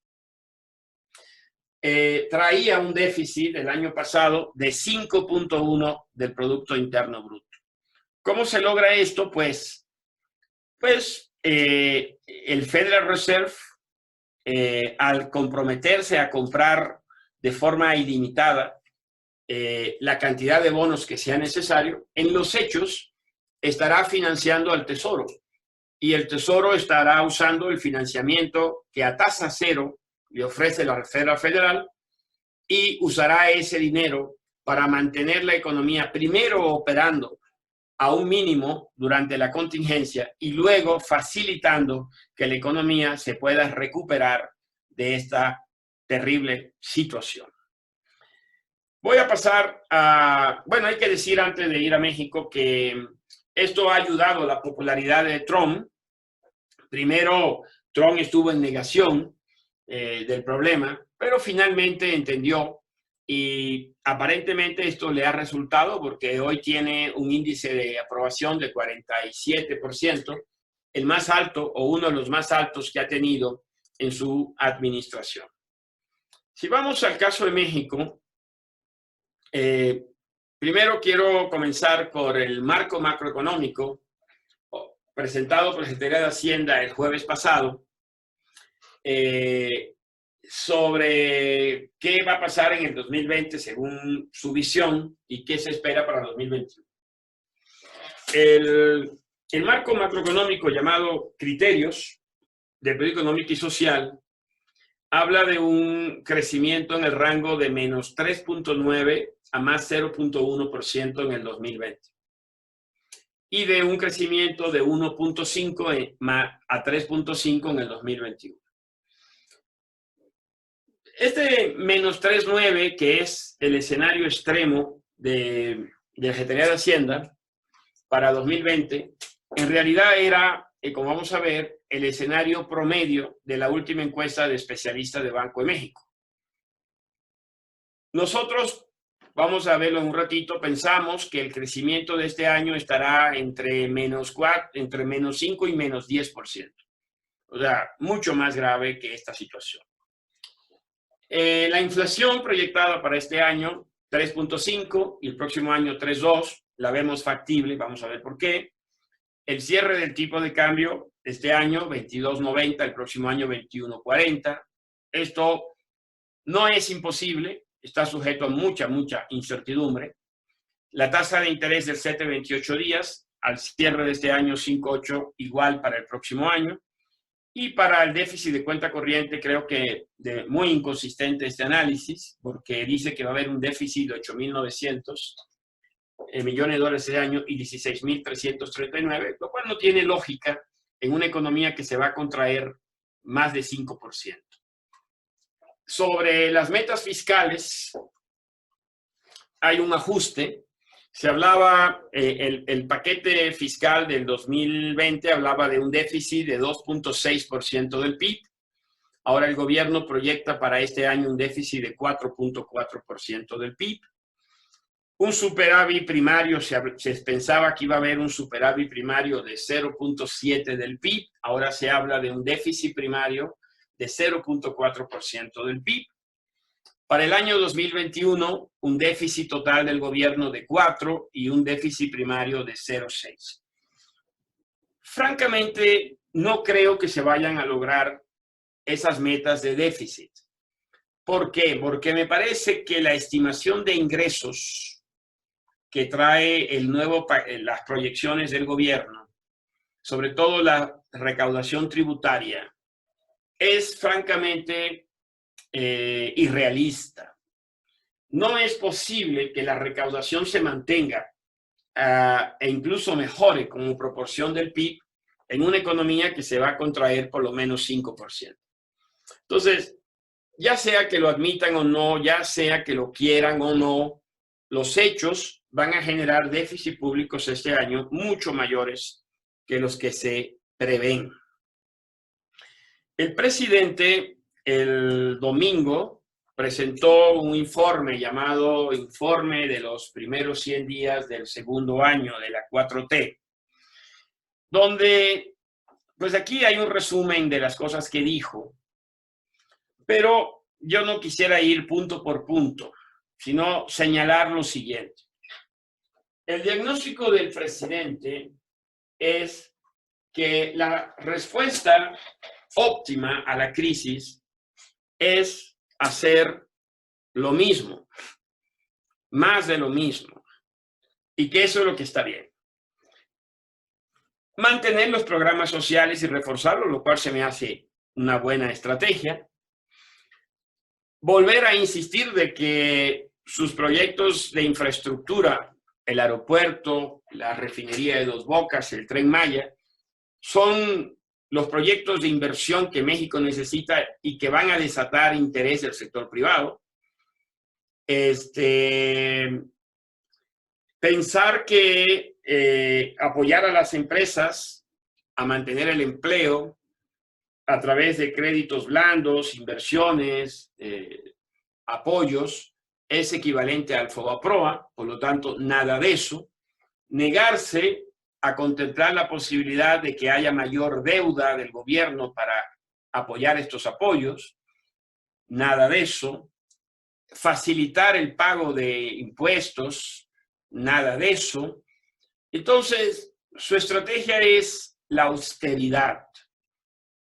traía un déficit el año pasado de 5.1 del Producto Interno Bruto. ¿Cómo se logra esto? Pues el Federal Reserve, al comprometerse a comprar de forma ilimitada la cantidad de bonos que sea necesario, en los hechos estará financiando al Tesoro y el Tesoro estará usando el financiamiento que a tasa cero le ofrece la Reserva Federal y usará ese dinero para mantener la economía primero operando a un mínimo durante la contingencia y luego facilitando que la economía se pueda recuperar de esta terrible situación. Voy a pasar a, bueno, hay que decir antes de ir a México que esto ha ayudado a la popularidad de Trump. Primero, Trump estuvo en negación del problema, pero finalmente entendió y aparentemente esto le ha resultado porque hoy tiene un índice de aprobación de 47%, el más alto o uno de los más altos que ha tenido en su administración. Si vamos al caso de México, primero quiero comenzar por el marco macroeconómico presentado por la Secretaría de Hacienda el jueves pasado, sobre qué va a pasar en el 2020 según su visión y qué se espera para el 2021. El marco macroeconómico llamado Criterios de Política Económica y Social habla de un crecimiento en el rango de menos 3.9 a más 0.1% en el 2020 y de un crecimiento de 1.5 a 3.5 en el 2021. Este menos 3.9, que es el escenario extremo de la Secretaría de Hacienda para 2020, en realidad era, como vamos a ver, el escenario promedio de la última encuesta de especialistas de Banco de México. Nosotros, vamos a verlo en un ratito, pensamos que el crecimiento de este año estará entre menos 5 y menos 10%. O sea, mucho más grave que esta situación. La inflación proyectada para este año, 3.5 y el próximo año 3.2, la vemos factible, vamos a ver por qué. El cierre del tipo de cambio este año, 22.90, el próximo año 21.40. Esto no es imposible, está sujeto a mucha incertidumbre. La tasa de interés del 7-28 días, al cierre de este año 5.8, igual para el próximo año. Y para el déficit de cuenta corriente, creo que muy inconsistente este análisis, porque dice que va a haber un déficit de 8.900 millones de dólares este año y 16.339, lo cual no tiene lógica en una economía que se va a contraer más de 5%. Sobre las metas fiscales, hay un ajuste. Se hablaba, el paquete fiscal del 2020 hablaba de un déficit de 2.6% del PIB. Ahora el gobierno proyecta para este año un déficit de 4.4% del PIB. Un superávit primario, se pensaba que iba a haber un superávit primario de 0.7 del PIB. Ahora se habla de un déficit primario de 0.4% del PIB. Para el año 2021, un déficit total del gobierno de 4 y un déficit primario de 0,6. Francamente, no creo que se vayan a lograr esas metas de déficit. ¿Por qué? Porque me parece que la estimación de ingresos que trae las proyecciones del gobierno, sobre todo la recaudación tributaria, es francamente irrealista. No es posible que la recaudación se mantenga e incluso mejore como proporción del PIB en una economía que se va a contraer por lo menos 5%. Entonces, ya sea que lo admitan o no, ya sea que lo quieran o no, los hechos van a generar déficits públicos este año mucho mayores que los que se prevén. El presidente el domingo presentó un informe llamado Informe de los primeros 100 días del segundo año de la 4T, donde, pues aquí hay un resumen de las cosas que dijo, pero yo no quisiera ir punto por punto, sino señalar lo siguiente. El diagnóstico del presidente es que la respuesta óptima a la crisis es hacer lo mismo, más de lo mismo, y que eso es lo que está bien. Mantener los programas sociales y reforzarlos, lo cual se me hace una buena estrategia. Volver a insistir de que sus proyectos de infraestructura, el aeropuerto, la refinería de Dos Bocas, el Tren Maya, son los proyectos de inversión que México necesita y que van a desatar interés del sector privado. Pensar que apoyar a las empresas a mantener el empleo a través de créditos blandos, inversiones, apoyos, es equivalente al FOBAPROA, por lo tanto, nada de eso. Negarse a contemplar la posibilidad de que haya mayor deuda del gobierno para apoyar estos apoyos, nada de eso. Facilitar el pago de impuestos, nada de eso. Entonces, su estrategia es la austeridad.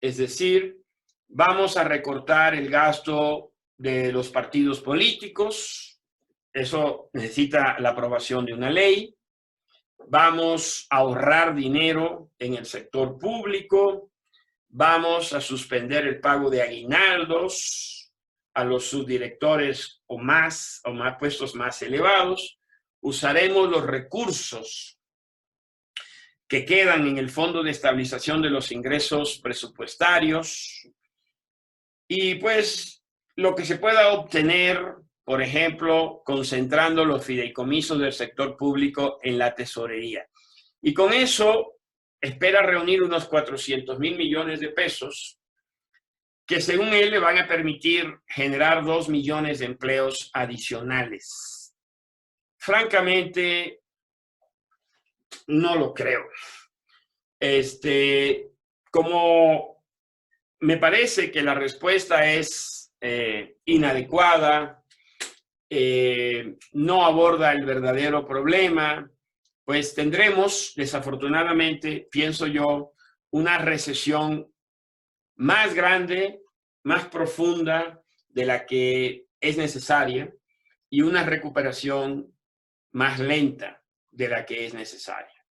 Es decir, vamos a recortar el gasto de los partidos políticos, eso necesita la aprobación de una ley. Vamos a ahorrar dinero en el sector público, vamos a suspender el pago de aguinaldos a los subdirectores o más puestos más elevados. Usaremos los recursos que quedan en el Fondo de Estabilización de los Ingresos Presupuestarios y pues lo que se pueda obtener, por ejemplo, concentrando los fideicomisos del sector público en la tesorería. Y con eso espera reunir unos 400,000 millones de pesos que según él le van a permitir generar 2 millones de empleos adicionales. Francamente, no lo creo. Como me parece que la respuesta es inadecuada, no aborda el verdadero problema, pues tendremos, desafortunadamente, pienso yo, una recesión más grande, más profunda de la que es necesaria y una recuperación más lenta de la que es necesaria.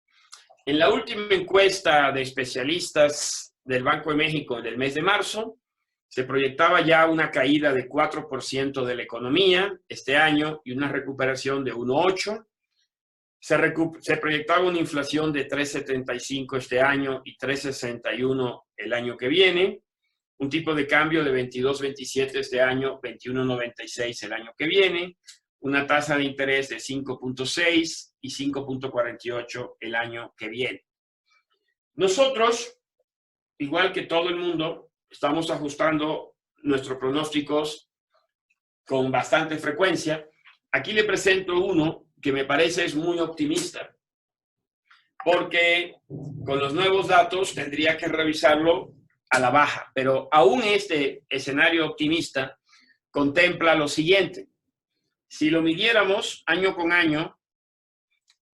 En la última encuesta de especialistas del Banco de México del mes de marzo, se proyectaba ya una caída de 4% de la economía este año y una recuperación de 1,8%. Se proyectaba una inflación de 3,75 este año y 3,61 el año que viene. Un tipo de cambio de 22,27 este año, 21,96 el año que viene. Una tasa de interés de 5,6 y 5,48 el año que viene. Nosotros, igual que todo el mundo, estamos ajustando nuestros pronósticos con bastante frecuencia. Aquí le presento uno que me parece es muy optimista, porque con los nuevos datos tendría que revisarlo a la baja, pero aún este escenario optimista contempla lo siguiente. Si lo midiéramos año con año,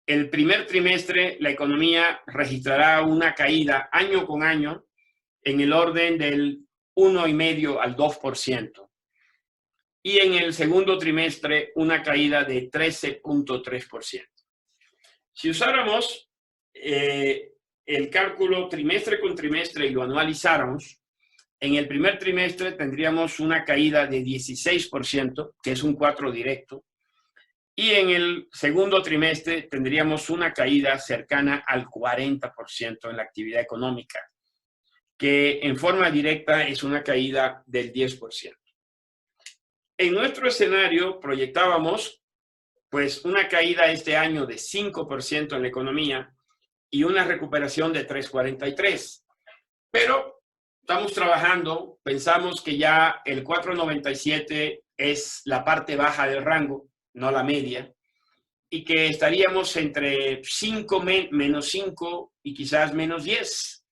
el primer trimestre la economía registrará una caída año con año en el orden del 1,5 al 2%. Y en el segundo trimestre una caída de 13,3%. Si usáramos el cálculo trimestre con trimestre y lo anualizáramos, en el primer trimestre tendríamos una caída de 16%, que es un 4 directo, y en el segundo trimestre tendríamos una caída cercana al 40% en la actividad económica, que en forma directa es una caída del 10%. En nuestro escenario proyectábamos pues una caída este año de 5% en la economía y una recuperación de 3,43%. Pero estamos trabajando, pensamos que ya el 4,97 es la parte baja del rango, no la media, y que estaríamos entre 5, menos 5 y quizás menos 10,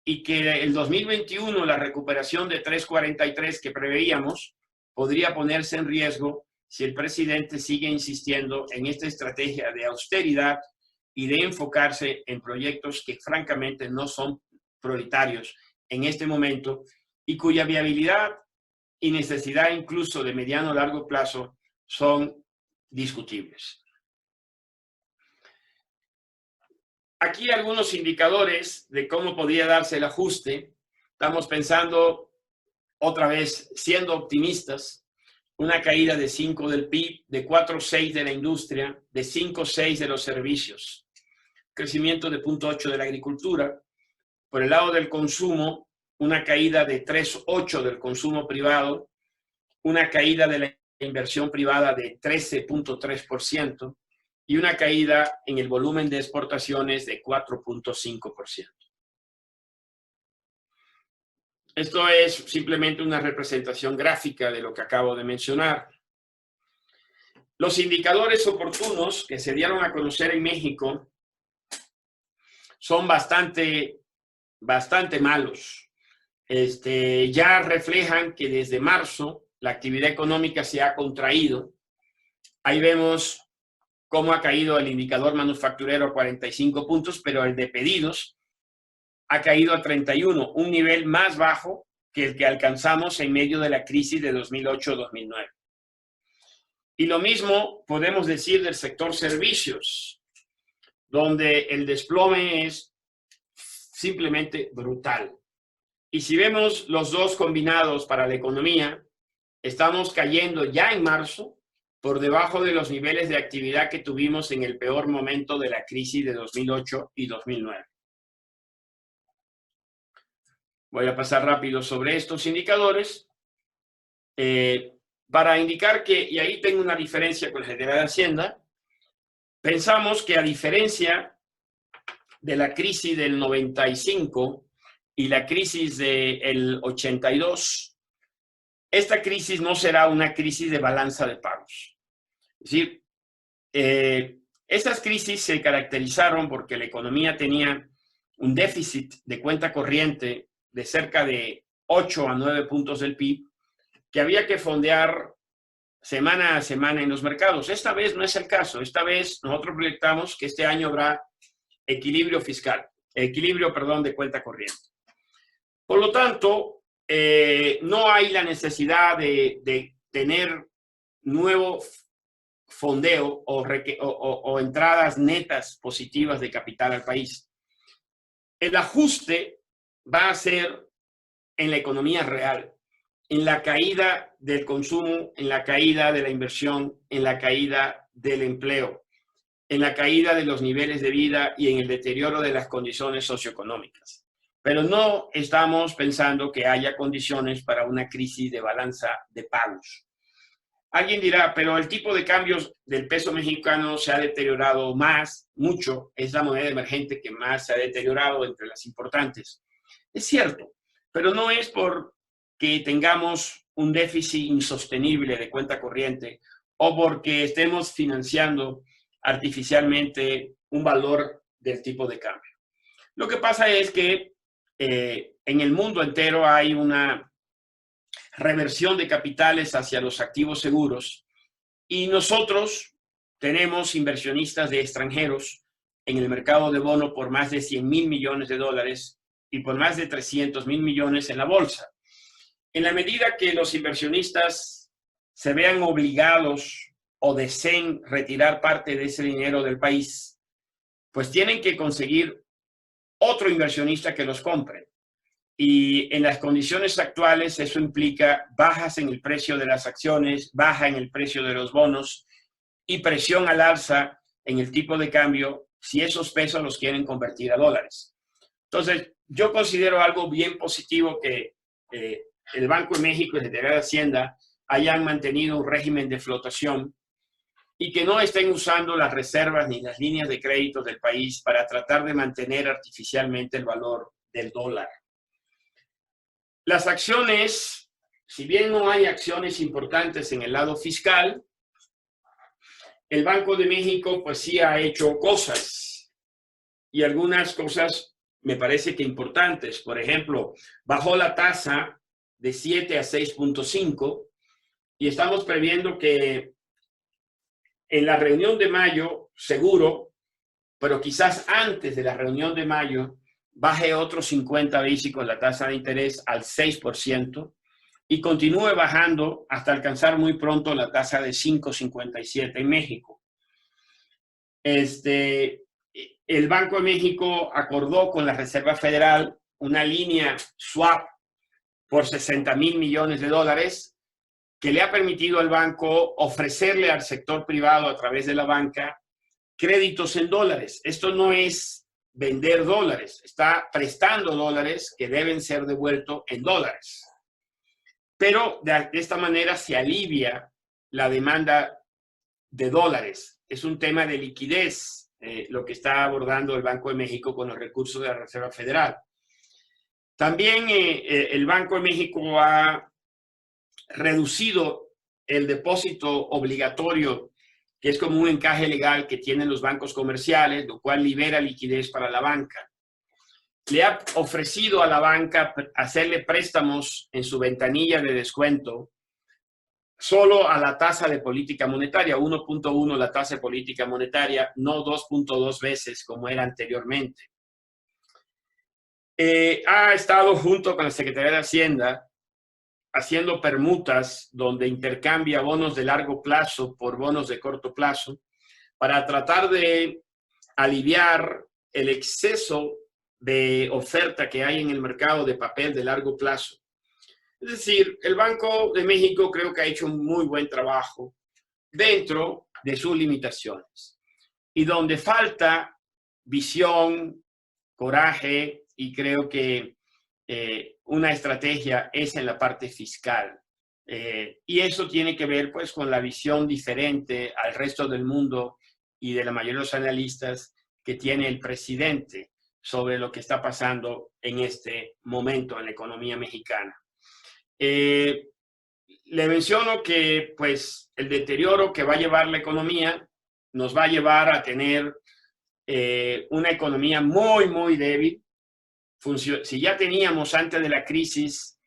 y que el 2021 la recuperación de 3,43 que preveíamos podría ponerse en riesgo si el presidente sigue insistiendo en esta estrategia de austeridad y de enfocarse en proyectos que francamente no son prioritarios en este momento y cuya viabilidad y necesidad incluso de mediano o largo plazo son discutibles. Aquí algunos indicadores de cómo podría darse el ajuste. Estamos pensando, otra vez, siendo optimistas, una caída de 5 del PIB, de 4,6 de la industria, de 5,6 de los servicios, crecimiento de 0,8 de la agricultura. Por el lado del consumo, una caída de 3,8 del consumo privado, una caída de la inversión privada de 13,3% y una caída en el volumen de exportaciones de 4,5%. Esto es simplemente una representación gráfica de lo que acabo de mencionar. Los indicadores oportunos que se dieron a conocer en México son bastante malos. Ya reflejan que desde marzo la actividad económica se ha contraído. Ahí vemos cómo ha caído el indicador manufacturero a 45 puntos, pero el de pedidos ha caído a 31, un nivel más bajo que el que alcanzamos en medio de la crisis de 2008-2009. Y lo mismo podemos decir del sector servicios, donde el desplome es simplemente brutal. Y si vemos los dos combinados para la economía, estamos cayendo ya en marzo por debajo de los niveles de actividad que tuvimos en el peor momento de la crisis de 2008 y 2009. Voy a pasar rápido sobre estos indicadores para indicar que, y ahí tengo una diferencia con la Secretaría de Hacienda, pensamos que a diferencia de la crisis del 95 y la crisis del 82, esta crisis no será una crisis de balanza de pagos. Es decir, estas crisis se caracterizaron porque la economía tenía un déficit de cuenta corriente de cerca de 8 a 9 puntos del PIB, que había que fondear semana a semana en los mercados. Esta vez no es el caso. Esta vez nosotros proyectamos que este año habrá equilibrio fiscal, de cuenta corriente. Por lo tanto, no hay la necesidad de tener nuevo fondeo o entradas netas positivas de capital al país. El ajuste va a ser en la economía real, en la caída del consumo, en la caída de la inversión, en la caída del empleo, en la caída de los niveles de vida y en el deterioro de las condiciones socioeconómicas. Pero no estamos pensando que haya condiciones para una crisis de balanza de pagos. Alguien dirá, pero el tipo de cambios del peso mexicano se ha deteriorado mucho, es la moneda emergente que más se ha deteriorado entre las importantes. Es cierto, pero no es porque tengamos un déficit insostenible de cuenta corriente o porque estemos financiando artificialmente un valor del tipo de cambio. Lo que pasa es que en el mundo entero hay una reversión de capitales hacia los activos seguros. Y nosotros tenemos inversionistas de extranjeros en el mercado de bono por más de 100,000 millones de dólares y por más de 300,000 millones en la bolsa. En la medida que los inversionistas se vean obligados o deseen retirar parte de ese dinero del país, pues tienen que conseguir otro inversionista que los compre. Y en las condiciones actuales eso implica bajas en el precio de las acciones, baja en el precio de los bonos y presión al alza en el tipo de cambio si esos pesos los quieren convertir a dólares. Entonces, yo considero algo bien positivo que el Banco de México y la Secretaría de Hacienda hayan mantenido un régimen de flotación y que no estén usando las reservas ni las líneas de crédito del país para tratar de mantener artificialmente el valor del dólar. Las acciones, si bien no hay acciones importantes en el lado fiscal, el Banco de México pues sí ha hecho cosas y algunas cosas me parece que importantes. Por ejemplo, bajó la tasa de 7 a 6.5 y estamos previendo que en la reunión de mayo, seguro, pero quizás antes de la reunión de mayo, baje otros 50 básicos la tasa de interés al 6% y continúe bajando hasta alcanzar muy pronto la tasa de 5.57 en México. El Banco de México acordó con la Reserva Federal una línea swap por 60,000 millones de dólares que le ha permitido al banco ofrecerle al sector privado a través de la banca créditos en dólares. Esto no es vender dólares, está prestando dólares que deben ser devueltos en dólares. Pero de esta manera se alivia la demanda de dólares. Es un tema de liquidez, lo que está abordando el Banco de México con los recursos de la Reserva Federal. También el Banco de México ha reducido el depósito obligatorio, que es como un encaje legal que tienen los bancos comerciales, lo cual libera liquidez para la banca. Le ha ofrecido a la banca hacerle préstamos en su ventanilla de descuento solo a la tasa de política monetaria, 1.1 la tasa de política monetaria, no 2.2 veces como era anteriormente. Ha estado junto con la Secretaría de Hacienda haciendo permutas donde intercambia bonos de largo plazo por bonos de corto plazo para tratar de aliviar el exceso de oferta que hay en el mercado de papel de largo plazo. Es decir, el Banco de México creo que ha hecho un muy buen trabajo dentro de sus limitaciones. Y donde falta visión, coraje y creo que una estrategia es en la parte fiscal. Y eso tiene que ver pues con la visión diferente al resto del mundo y de la mayoría de los analistas que tiene el presidente sobre lo que está pasando en este momento en la economía mexicana. Le menciono que pues el deterioro que va a llevar la economía nos va a llevar a tener una economía muy débil. Si ya teníamos antes de la crisis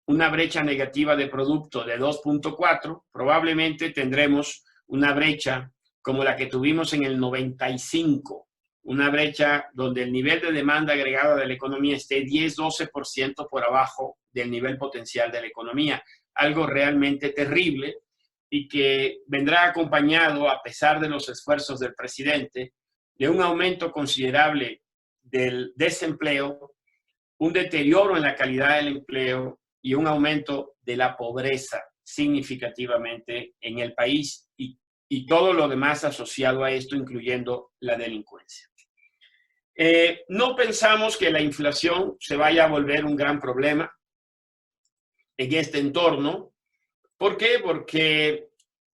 una brecha negativa de producto de 2.4, probablemente tendremos una brecha como la que tuvimos en el 95, una brecha donde el nivel de demanda agregada de la economía esté 10-12% por abajo del nivel potencial de la economía, algo realmente terrible y que vendrá acompañado, a pesar de los esfuerzos del presidente, de un aumento considerable del desempleo, un deterioro en la calidad del empleo y un aumento de la pobreza significativamente en el país y todo lo demás asociado a esto, incluyendo la delincuencia. No pensamos que la inflación se vaya a volver un gran problema en este entorno. ¿Por qué? Porque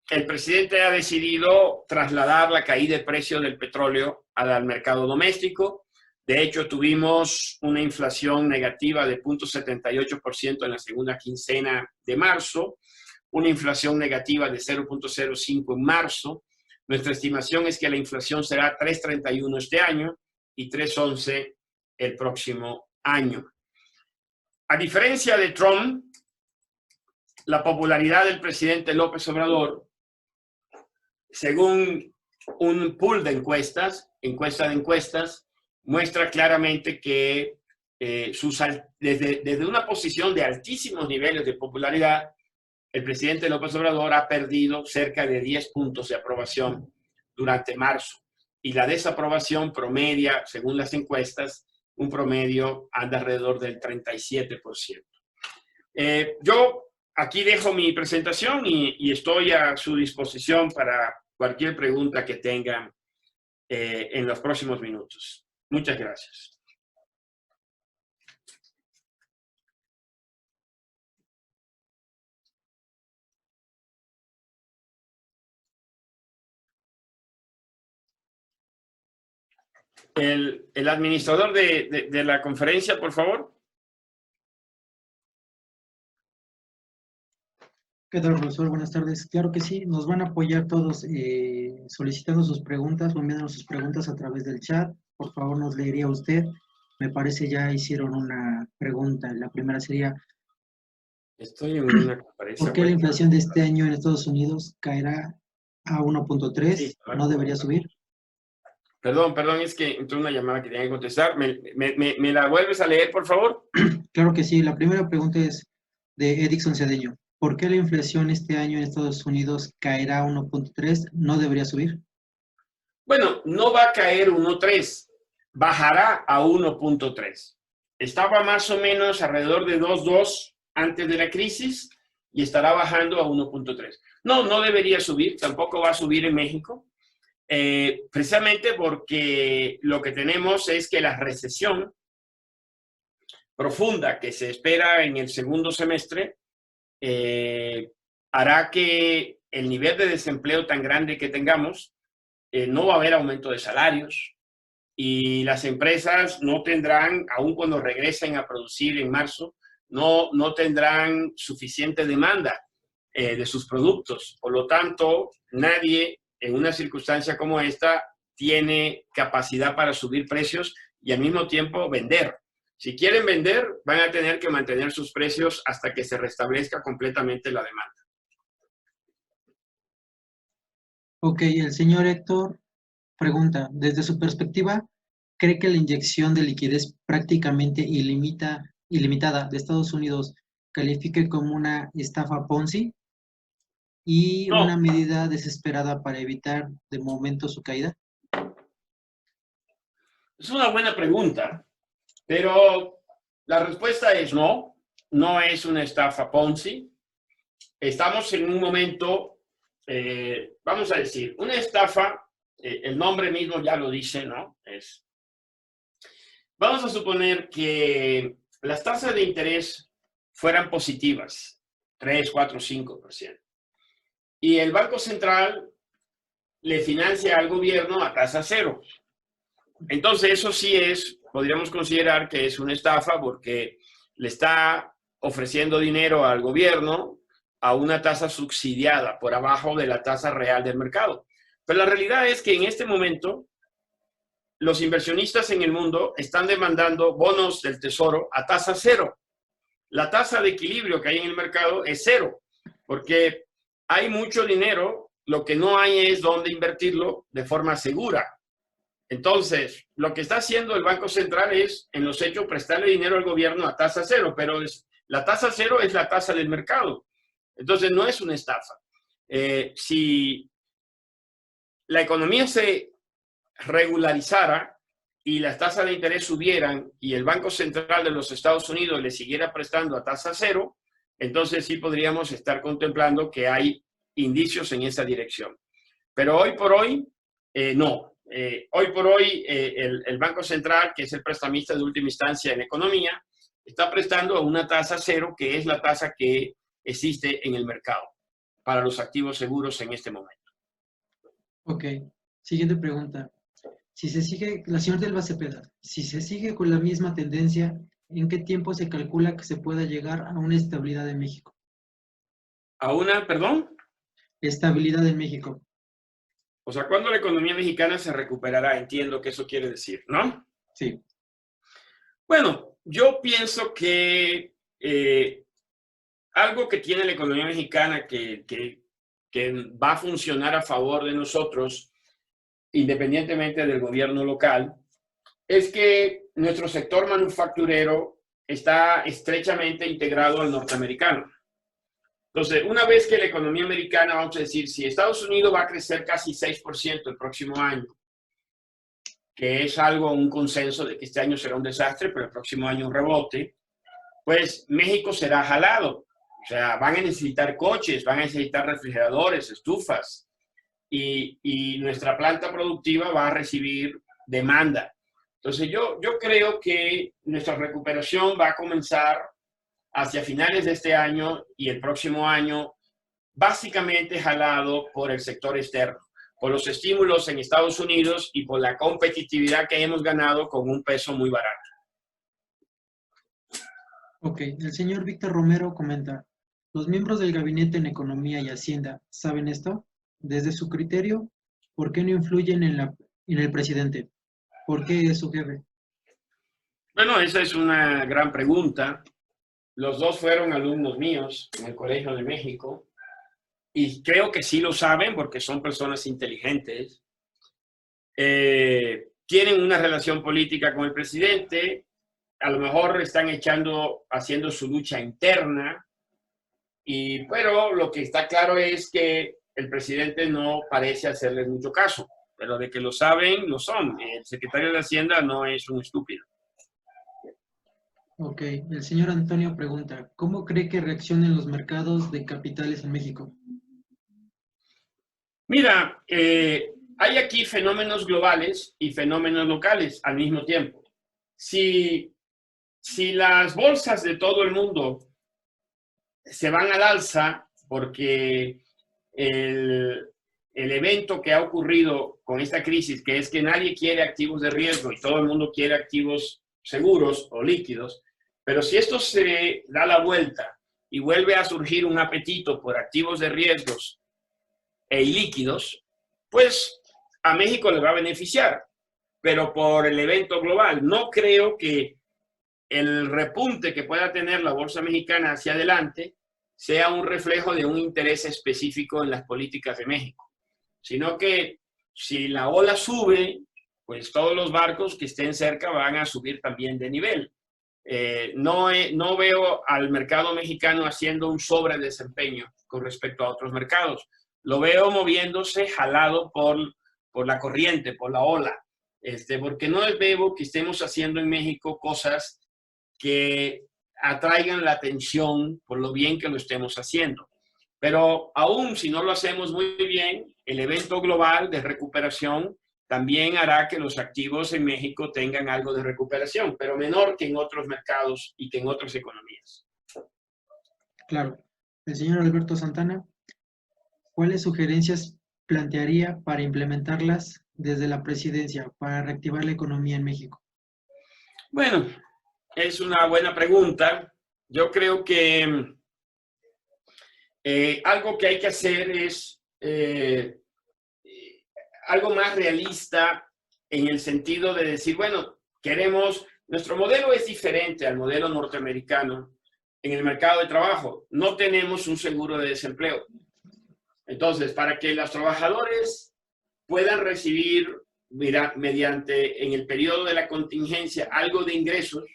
el presidente ha decidido trasladar la caída de precio del petróleo al mercado doméstico. De hecho, tuvimos una inflación negativa de 0.78% en la segunda quincena de marzo, una inflación negativa de 0.05 en marzo. Nuestra estimación es que la inflación será 3.31 este año y 3.11 el próximo año. A diferencia de Trump, la popularidad del presidente López Obrador, según un pool de encuestas, muestra claramente que desde una posición de altísimos niveles de popularidad, el presidente López Obrador ha perdido cerca de 10 puntos de aprobación durante marzo. Y la desaprobación promedia, según las encuestas, un promedio anda alrededor del 37%. Yo aquí dejo mi presentación y estoy a su disposición para cualquier pregunta que tengan en los próximos minutos. Muchas gracias. El administrador de la conferencia, por favor. ¿Qué tal, profesor? Buenas tardes. Claro que sí, nos van a apoyar todos solicitando sus preguntas o enviándonos sus preguntas a través del chat. Por favor, nos leería usted. Me parece ya hicieron una pregunta. La primera sería, Estoy en una conferencia. ¿por qué la inflación de este año en Estados Unidos caerá a 1.3? Sí, ¿No debería subir? Perdón, es que entró una llamada que tenía que contestar. ¿Me la vuelves a leer, por favor? Claro que sí. La primera pregunta es de Edixon Cedeño. ¿Por qué la inflación este año en Estados Unidos caerá a 1.3? ¿No debería subir? Bueno, no va a caer 1.3, bajará a 1.3. Estaba más o menos alrededor de 2.2 antes de la crisis y estará bajando a 1.3. No debería subir, tampoco va a subir en México, precisamente porque lo que tenemos es que la recesión profunda que se espera en el segundo semestre hará que el nivel de desempleo tan grande que tengamos, no va a haber aumento de salarios y las empresas no tendrán, aun cuando regresen a producir en marzo, no tendrán suficiente demanda de sus productos. Por lo tanto, nadie en una circunstancia como esta tiene capacidad para subir precios y al mismo tiempo vender. Si quieren vender, van a tener que mantener sus precios hasta que se restablezca completamente la demanda. Ok, el señor Héctor pregunta, desde su perspectiva, ¿cree que la inyección de liquidez prácticamente ilimitada de Estados Unidos califique como una estafa Ponzi y No. una medida desesperada para evitar de momento su caída? Es una buena pregunta, pero la respuesta es no es una estafa Ponzi. Estamos en un momento, vamos a decir, una estafa, el nombre mismo ya lo dice, ¿no? Vamos a suponer que las tasas de interés fueran positivas, 3, 4, 5%. Y el Banco Central le financia al gobierno a tasa cero. Entonces, eso sí podríamos considerar que es una estafa porque le está ofreciendo dinero al gobierno a una tasa subsidiada por abajo de la tasa real del mercado. Pero la realidad es que en este momento los inversionistas en el mundo están demandando bonos del tesoro a tasa cero. La tasa de equilibrio que hay en el mercado es cero, porque hay mucho dinero, lo que no hay es dónde invertirlo de forma segura. Entonces, lo que está haciendo el Banco Central es, en los hechos, prestarle dinero al gobierno a tasa cero, pero la tasa cero es la tasa del mercado. Entonces, no es una estafa. Si la economía se regularizara y las tasas de interés subieran y el Banco Central de los Estados Unidos le siguiera prestando a tasa cero, entonces sí podríamos estar contemplando que hay indicios en esa dirección. Pero hoy por hoy, no. Hoy por hoy, el Banco Central, que es el prestamista de última instancia en economía, está prestando a una tasa cero, que es la tasa que existe en el mercado para los activos seguros en este momento. Ok, siguiente pregunta. Si se sigue, la señora Delva Cepeda, si se sigue con la misma tendencia, ¿en qué tiempo se calcula que se pueda llegar a una estabilidad en México? ¿A una, perdón? Estabilidad en México. O sea, ¿cuándo la economía mexicana se recuperará? Entiendo que eso quiere decir, ¿no? Sí. Bueno, yo pienso que algo que tiene la economía mexicana que va a funcionar a favor de nosotros, independientemente del gobierno local, es que nuestro sector manufacturero está estrechamente integrado al norteamericano. Entonces, una vez que la economía americana, vamos a decir, si Estados Unidos va a crecer casi 6% el próximo año, que es algo, un consenso de que este año será un desastre, pero el próximo año un rebote, pues México será jalado. O sea, van a necesitar coches, van a necesitar refrigeradores, estufas, y nuestra planta productiva va a recibir demanda. Entonces, yo creo que nuestra recuperación va a comenzar hacia finales de este año y el próximo año, básicamente jalado por el sector externo, por los estímulos en Estados Unidos y por la competitividad que hemos ganado con un peso muy barato. Ok, el señor Víctor Romero comenta, ¿los miembros del Gabinete en Economía y Hacienda saben esto? Desde su criterio, ¿por qué no influyen en el presidente? ¿Por qué es su jefe? Bueno, esa es una gran pregunta. Los dos fueron alumnos míos en el Colegio de México y creo que sí lo saben porque son personas inteligentes. Tienen una relación política con el presidente, a lo mejor están haciendo su lucha interna, pero lo que está claro es que el presidente no parece hacerles mucho caso, pero de que lo saben, lo son. El secretario de Hacienda no es un estúpido. Ok, el señor Antonio pregunta, ¿cómo cree que reaccionen los mercados de capitales en México? Mira, hay aquí fenómenos globales y fenómenos locales al mismo tiempo. Si las bolsas de todo el mundo se van al alza porque el evento que ha ocurrido con esta crisis, que es que nadie quiere activos de riesgo y todo el mundo quiere activos seguros o líquidos, pero si esto se da la vuelta y vuelve a surgir un apetito por activos de riesgos e ilíquidos, pues a México le va a beneficiar, pero por el evento global. No creo que el repunte que pueda tener la bolsa mexicana hacia adelante sea un reflejo de un interés específico en las políticas de México, sino que si la ola sube, pues todos los barcos que estén cerca van a subir también de nivel. No veo al mercado mexicano haciendo un sobredesempeño con respecto a otros mercados. Lo veo moviéndose, jalado por la corriente, por la ola, porque no veo que estemos haciendo en México cosas que atraigan la atención por lo bien que lo estemos haciendo. Pero aún si no lo hacemos muy bien, el evento global de recuperación también hará que los activos en México tengan algo de recuperación, pero menor que en otros mercados y que en otras economías. Claro. El señor Alberto Santana, ¿cuáles sugerencias plantearía para implementarlas desde la presidencia para reactivar la economía en México? Bueno, es una buena pregunta. Yo creo que algo que hay que hacer es algo más realista en el sentido de decir, bueno, nuestro modelo es diferente al modelo norteamericano en el mercado de trabajo. No tenemos un seguro de desempleo. Entonces, para que los trabajadores puedan recibir, mediante en el periodo de la contingencia, algo de ingresos,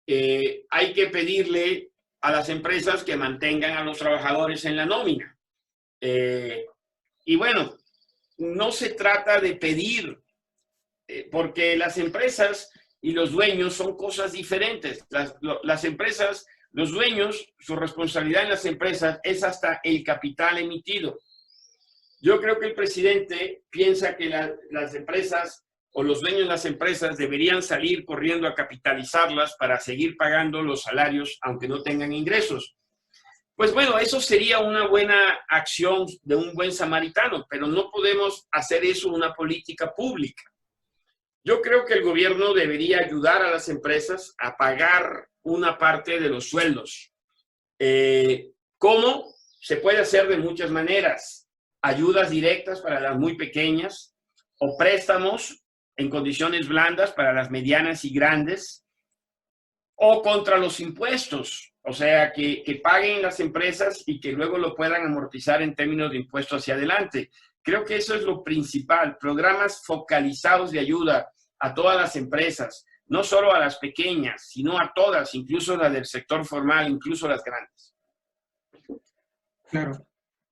hay que pedirle a las empresas que mantengan a los trabajadores en la nómina. Y bueno, no se trata de pedir, porque las empresas y los dueños son cosas diferentes. Las empresas, los dueños, su responsabilidad en las empresas es hasta el capital emitido. Yo creo que el presidente piensa que las empresas o los dueños de las empresas deberían salir corriendo a capitalizarlas para seguir pagando los salarios aunque no tengan ingresos. Pues bueno, eso sería una buena acción de un buen samaritano, pero no podemos hacer eso una política pública. Yo creo que el gobierno debería ayudar a las empresas a pagar una parte de los sueldos. ¿Cómo? Se puede hacer de muchas maneras. Ayudas directas para las muy pequeñas o préstamos en condiciones blandas para las medianas y grandes, o contra los impuestos. O sea, que paguen las empresas y que luego lo puedan amortizar en términos de impuestos hacia adelante. Creo que eso es lo principal, programas focalizados de ayuda a todas las empresas, no solo a las pequeñas, sino a todas, incluso las del sector formal, incluso las grandes. Claro.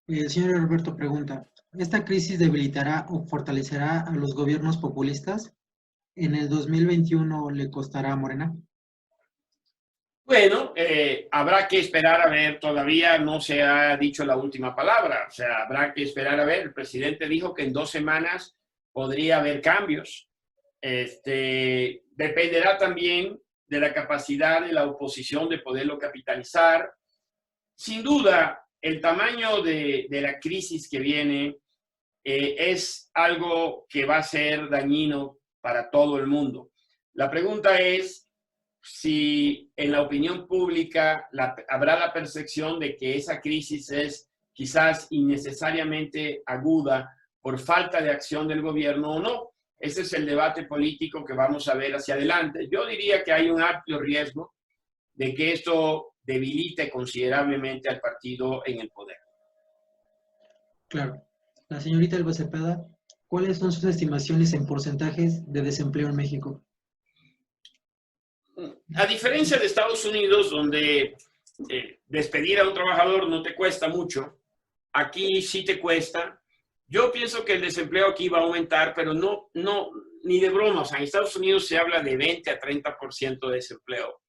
El señor Roberto pregunta, ¿esta crisis debilitará o fortalecerá a los gobiernos populistas? ¿En el 2021 le costará a Morena? Bueno, habrá que esperar a ver, todavía no se ha dicho la última palabra, o sea, habrá que esperar a ver. El presidente dijo que en 2 semanas podría haber cambios. Dependerá también de la capacidad de la oposición de poderlo capitalizar. Sin duda, el tamaño de la crisis que viene es algo que va a ser dañino para todo el mundo. La pregunta es si en la opinión pública habrá la percepción de que esa crisis es quizás innecesariamente aguda por falta de acción del gobierno o no. Ese es el debate político que vamos a ver hacia adelante. Yo diría que hay un amplio riesgo de que esto debilite considerablemente al partido en el poder. Claro. La señorita Elba Cepeda, ¿cuáles son sus estimaciones en porcentajes de desempleo en México? A diferencia de Estados Unidos, donde despedir a un trabajador no te cuesta mucho, aquí sí te cuesta. Yo pienso que el desempleo aquí va a aumentar, pero no, ni de broma. O sea, en Estados Unidos se habla de 20 a 30% de desempleo.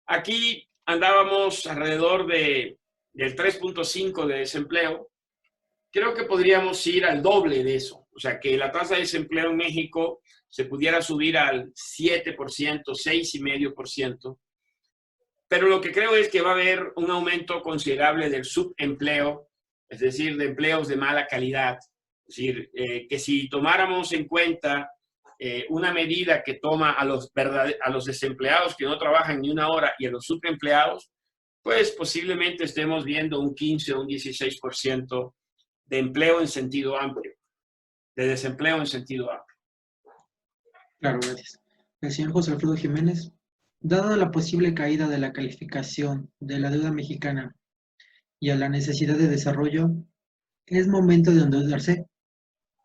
Aquí andábamos alrededor del 3.5% de desempleo. Creo que podríamos ir al doble de eso. O sea, que la tasa de desempleo en México se pudiera subir al 7%, 6,5%. Pero lo que creo es que va a haber un aumento considerable del subempleo, es decir, de empleos de mala calidad. Es decir, que si tomáramos en cuenta una medida que toma a los desempleados que no trabajan ni una hora y a los subempleados, pues posiblemente estemos viendo un 15 o un 16% de empleo en sentido amplio, de desempleo en sentido amplio. Claro, gracias. El señor José Alfredo Jiménez, dada la posible caída de la calificación de la deuda mexicana y a la necesidad de desarrollo, ¿es momento de endeudarse?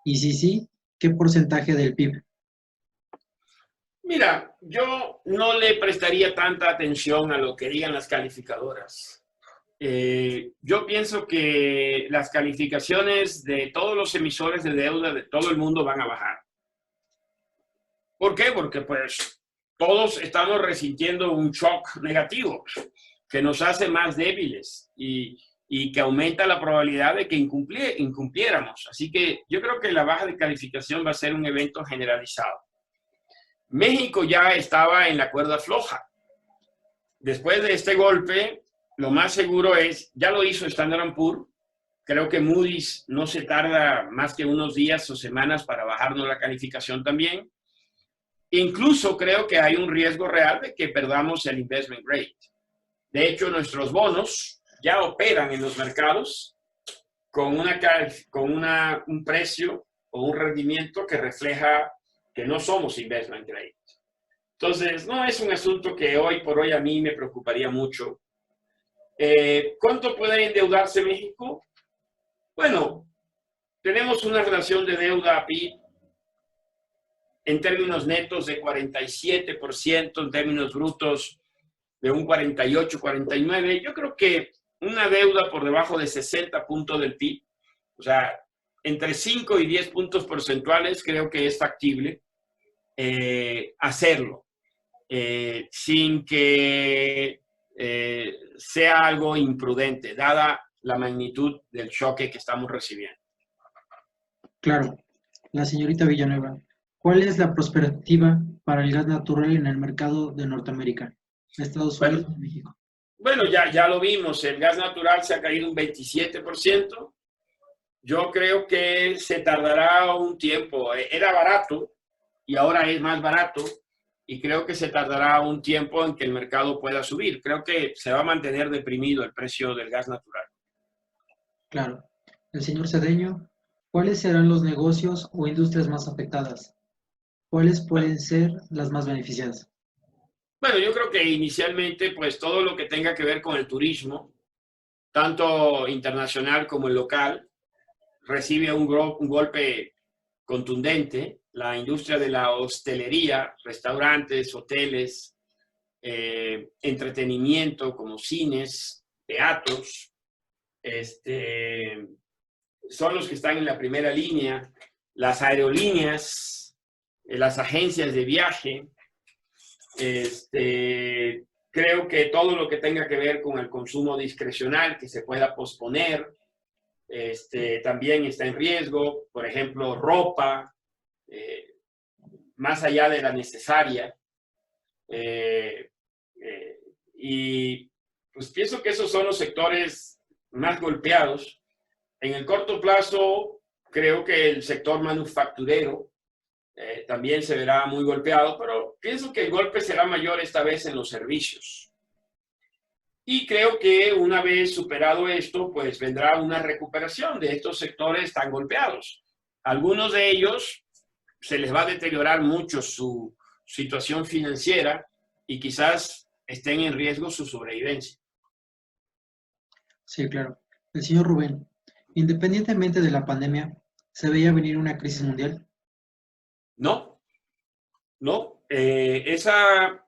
Y si sí, ¿qué porcentaje del PIB? Mira, yo no le prestaría tanta atención a lo que digan las calificadoras. Yo pienso que las calificaciones de todos los emisores de deuda de todo el mundo van a bajar. ¿Por qué? Porque pues todos estamos resintiendo un shock negativo que nos hace más débiles y que aumenta la probabilidad de que incumpliéramos. Así que yo creo que la baja de calificación va a ser un evento generalizado. México ya estaba en la cuerda floja. Después de este golpe, lo más seguro es, ya lo hizo Standard & Poor's, creo que Moody's no se tarda más que unos días o semanas para bajarnos la calificación también. Incluso creo que hay un riesgo real de que perdamos el investment grade. De hecho, nuestros bonos ya operan en los mercados con un precio o un rendimiento que refleja que no somos investment grade. Entonces, no es un asunto que hoy por hoy a mí me preocuparía mucho. ¿Cuánto puede endeudarse México? Bueno, tenemos una relación de deuda a PIB en términos netos de 47%, en términos brutos de un 48, 49. Yo creo que una deuda por debajo de 60 puntos del PIB, o sea, entre 5 y 10 puntos porcentuales, creo que es factible hacerlo, sin que sea algo imprudente, dada la magnitud del choque que estamos recibiendo. Claro. La señorita Villanueva, ¿cuál es la perspectiva para el gas natural en el mercado de Norteamérica, Estados Unidos y México? Bueno, ya lo vimos, el gas natural se ha caído un 27%. Yo creo que se tardará un tiempo. Era barato y ahora es más barato y creo que se tardará un tiempo en que el mercado pueda subir. Creo que se va a mantener deprimido el precio del gas natural. Claro. El señor Cedeño, ¿cuáles serán los negocios o industrias más afectadas? ¿Cuáles pueden ser las más beneficiadas? Bueno, yo creo que inicialmente, pues todo lo que tenga que ver con el turismo, tanto internacional como el local, recibe un golpe contundente. La industria de la hostelería, restaurantes, hoteles, entretenimiento como cines, teatros, son los que están en la primera línea. Las aerolíneas, las agencias de viaje, creo que todo lo que tenga que ver con el consumo discrecional que se pueda posponer, también está en riesgo. Por ejemplo, ropa, más allá de la necesaria. Y pues pienso que esos son los sectores más golpeados. En el corto plazo, creo que el sector manufacturero también se verá muy golpeado, pero pienso que el golpe será mayor esta vez en los servicios. Y creo que una vez superado esto, pues vendrá una recuperación de estos sectores tan golpeados. Algunos de ellos se les va a deteriorar mucho su situación financiera y quizás estén en riesgo su sobrevivencia. Sí, claro. El señor Rubén, independientemente de la pandemia, ¿se veía venir una crisis mundial? No, no. Esa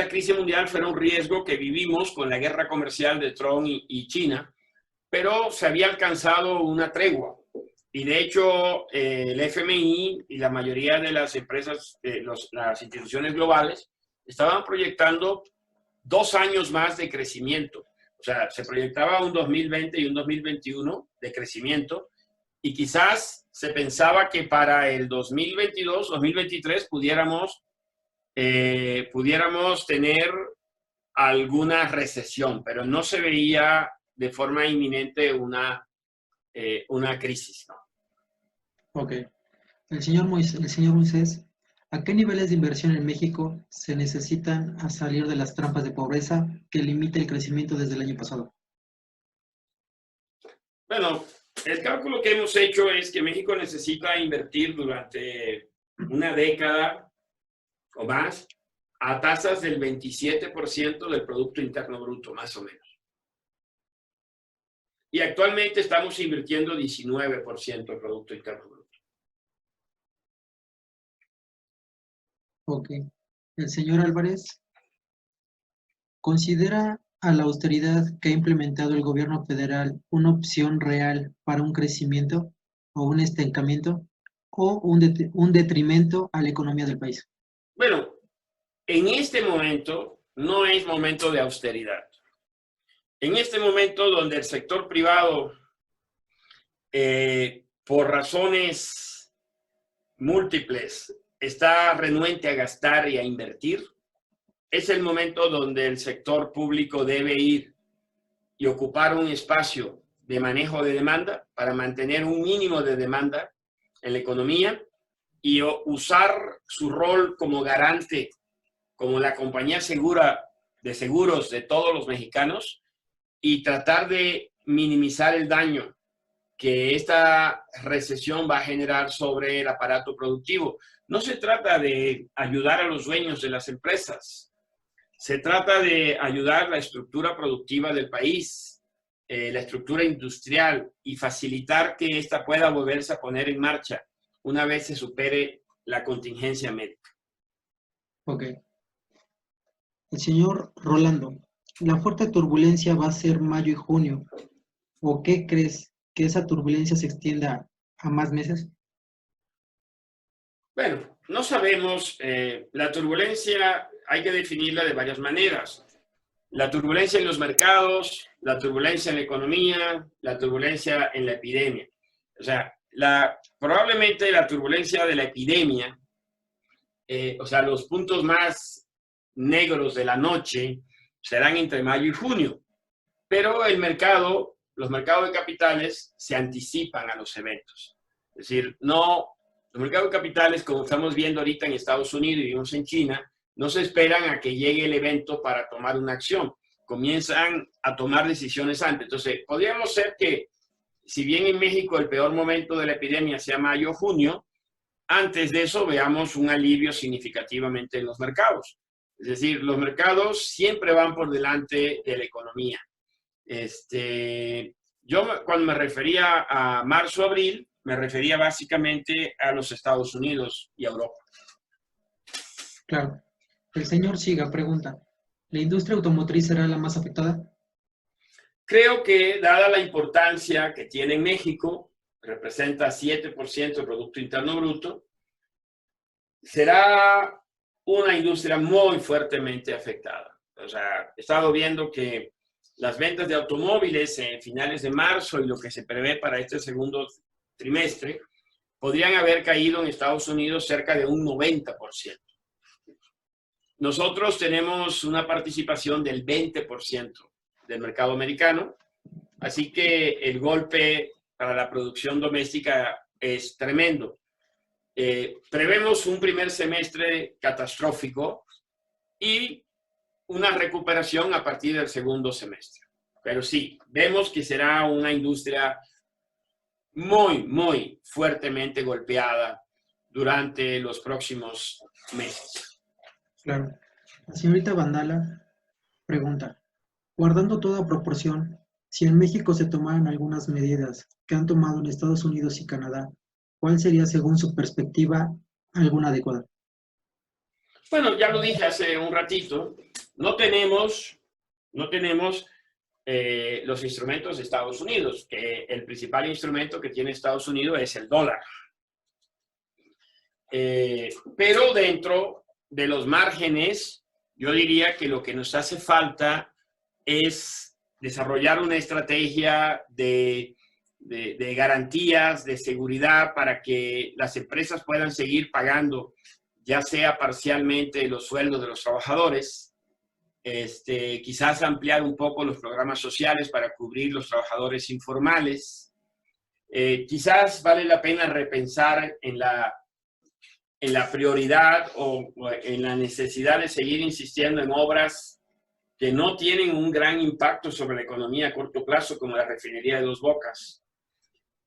crisis mundial fue un riesgo que vivimos con la guerra comercial de Trump y China, pero se había alcanzado una tregua. Y de hecho, el FMI y la mayoría de las empresas, las instituciones globales, estaban proyectando 2 años más de crecimiento. O sea, se proyectaba un 2020 y un 2021 de crecimiento, y quizás se pensaba que para el 2022, 2023 pudiéramos tener alguna recesión, pero no se veía de forma inminente una crisis, ¿no? Ok. El señor Moisés, ¿a qué niveles de inversión en México se necesitan a salir de las trampas de pobreza que limita el crecimiento desde el año pasado? Bueno, el cálculo que hemos hecho es que México necesita invertir durante una década o más a tasas del 27% del Producto Interno Bruto, más o menos. Y actualmente estamos invirtiendo 19% del Producto Interno Bruto. Ok. El señor Álvarez, ¿considera a la austeridad que ha implementado el gobierno federal una opción real para un crecimiento o un estancamiento o un detrimento a la economía del país? Bueno, en este momento no es momento de austeridad. En este momento donde el sector privado, por razones múltiples, está renuente a gastar y a invertir, es el momento donde el sector público debe ir y ocupar un espacio de manejo de demanda para mantener un mínimo de demanda en la economía y usar su rol como garante, como la compañía de seguros de todos los mexicanos, y tratar de minimizar el daño que esta recesión va a generar sobre el aparato productivo. No se trata de ayudar a los dueños de las empresas, se trata de ayudar a la estructura productiva del país, la estructura industrial, y facilitar que ésta pueda volverse a poner en marcha una vez se supere la contingencia médica. Ok. El señor Rolando, ¿la fuerte turbulencia va a ser mayo y junio? ¿O qué crees que esa turbulencia se extienda a más meses? Bueno, no sabemos. La turbulencia hay que definirla de varias maneras. La turbulencia en los mercados, la turbulencia en la economía, la turbulencia en la epidemia. O sea, probablemente la turbulencia de la epidemia, o sea, los puntos más negros de la noche serán entre mayo y junio. Pero los mercados de capitales se anticipan a los eventos. Es decir, los mercados de capitales, como estamos viendo ahorita en Estados Unidos y vimos en China, no se esperan a que llegue el evento para tomar una acción. Comienzan a tomar decisiones antes. Entonces, podríamos ser que, si bien en México el peor momento de la epidemia sea mayo o junio, antes de eso veamos un alivio significativamente en los mercados. Es decir, los mercados siempre van por delante de la economía. Yo cuando me refería a marzo-abril, me refería básicamente a los Estados Unidos y a Europa. Claro. El señor Siga pregunta, ¿la industria automotriz será la más afectada? Creo que, dada la importancia que tiene en México, representa 7% del Producto Interno Bruto, será una industria muy fuertemente afectada. O sea, he estado viendo que las ventas de automóviles en finales de marzo y lo que se prevé para este segundo trimestre podrían haber caído en Estados Unidos cerca de un 90%. Nosotros tenemos una participación del 20% del mercado americano, así que el golpe para la producción doméstica es tremendo. Prevemos un primer semestre catastrófico y una recuperación a partir del segundo semestre. Pero sí, vemos que será una industria muy, muy fuertemente golpeada durante los próximos meses. Claro. La señorita Vandala pregunta, guardando toda proporción, si en México se tomaran algunas medidas que han tomado en Estados Unidos y Canadá, ¿cuál sería, según su perspectiva, alguna adecuada? Bueno, ya lo dije hace un ratito, no tenemos los instrumentos de Estados Unidos, que el principal instrumento que tiene Estados Unidos es el dólar. Pero dentro de los márgenes, yo diría que lo que nos hace falta es desarrollar una estrategia de garantías, de seguridad para que las empresas puedan seguir pagando, ya sea parcialmente los sueldos de los trabajadores, quizás ampliar un poco los programas sociales para cubrir los trabajadores informales. Quizás vale la pena repensar en la prioridad o en la necesidad de seguir insistiendo en obras que no tienen un gran impacto sobre la economía a corto plazo, como la refinería de Dos Bocas.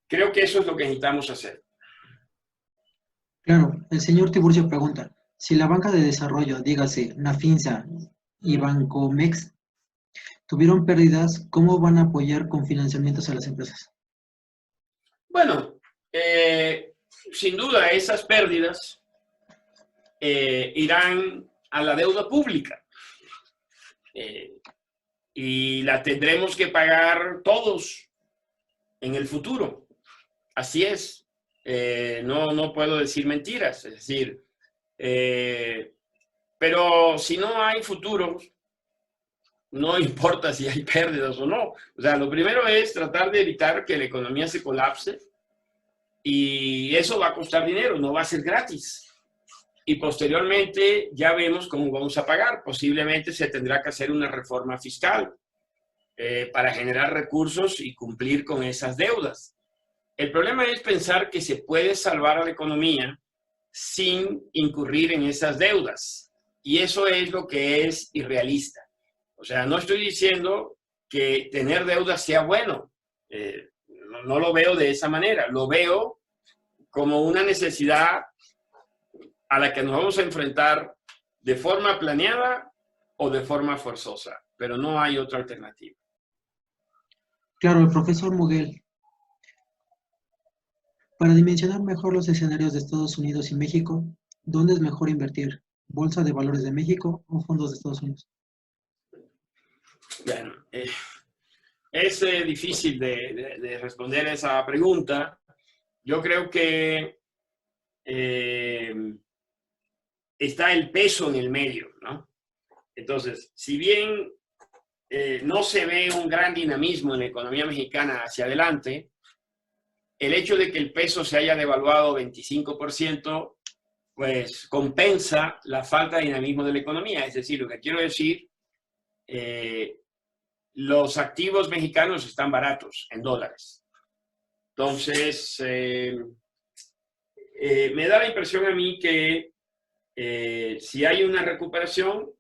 Creo que eso es lo que necesitamos hacer. Claro, el señor Tiburcio pregunta, si la banca de desarrollo, dígase Nafinsa y Bancomex, tuvieron pérdidas, ¿cómo van a apoyar con financiamientos a las empresas? Bueno, sin duda esas pérdidas irán a la deuda pública y la tendremos que pagar todos en el futuro. Así es. No puedo decir mentiras, es decir, pero si no hay futuro, no importa si hay pérdidas o no. O sea, lo primero es tratar de evitar que la economía se colapse y eso va a costar dinero, no va a ser gratis. Y posteriormente ya vemos cómo vamos a pagar. Posiblemente se tendrá que hacer una reforma fiscal para generar recursos y cumplir con esas deudas. El problema es pensar que se puede salvar a la economía sin incurrir en esas deudas. Y eso es lo que es irrealista. O sea, no estoy diciendo que tener deudas sea bueno. No lo veo de esa manera. Lo veo como una necesidad a la que nos vamos a enfrentar de forma planeada o de forma forzosa. Pero no hay otra alternativa. Claro, el profesor Muguel. Para dimensionar mejor los escenarios de Estados Unidos y México, ¿dónde es mejor invertir? ¿Bolsa de Valores de México o fondos de Estados Unidos? Bueno, es difícil de responder esa pregunta. Yo creo que está el peso en el medio, ¿no? Entonces, si bien no se ve un gran dinamismo en la economía mexicana hacia adelante, el hecho de que el peso se haya devaluado 25%, pues compensa la falta de dinamismo de la economía. Es decir, lo que quiero decir, los activos mexicanos están baratos en dólares. Entonces, me da la impresión a mí que si hay una recuperación,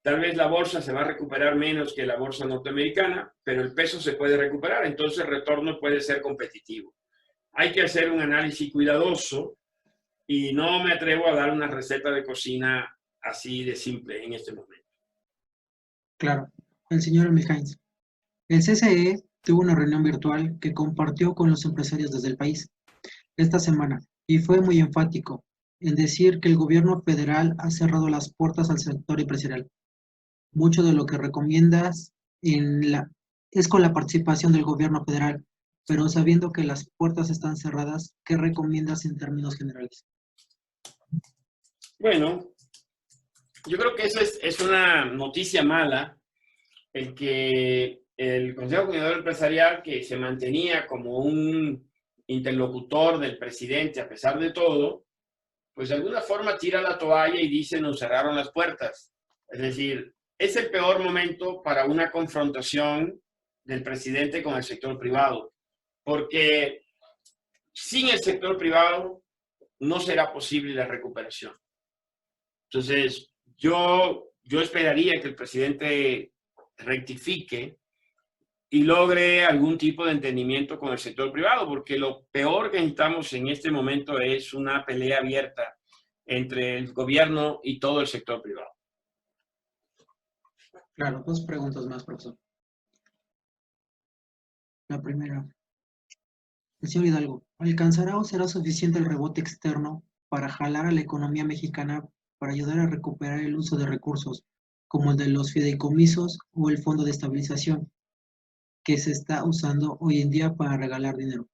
tal vez la bolsa se va a recuperar menos que la bolsa norteamericana, pero el peso se puede recuperar, entonces el retorno puede ser competitivo. Hay que hacer un análisis cuidadoso y no me atrevo a dar una receta de cocina así de simple en este momento. Claro. El señor Mijains. El CCE tuvo una reunión virtual que compartió con los empresarios desde el país esta semana y fue muy enfático en decir que el gobierno federal ha cerrado las puertas al sector empresarial. Mucho de lo que recomiendas es con la participación del gobierno federal, pero sabiendo que las puertas están cerradas, ¿qué recomiendas en términos generales? Bueno, yo creo que eso es una noticia mala, el que el Consejo Coordinador Empresarial, que se mantenía como un interlocutor del presidente a pesar de todo, pues de alguna forma tira la toalla y dice nos cerraron las puertas. Es decir, es el peor momento para una confrontación del presidente con el sector privado, porque sin el sector privado no será posible la recuperación. Entonces, yo esperaría que el presidente rectifique y logre algún tipo de entendimiento con el sector privado, porque lo peor que necesitamos en este momento es una pelea abierta entre el gobierno y todo el sector privado. Claro, dos preguntas más, profesor. La primera, el señor Hidalgo, ¿alcanzará o será suficiente el rebote externo para jalar a la economía mexicana para ayudar a recuperar el uso de recursos, como el de los fideicomisos o el Fondo de Estabilización, que se está usando hoy en día para regalar dinero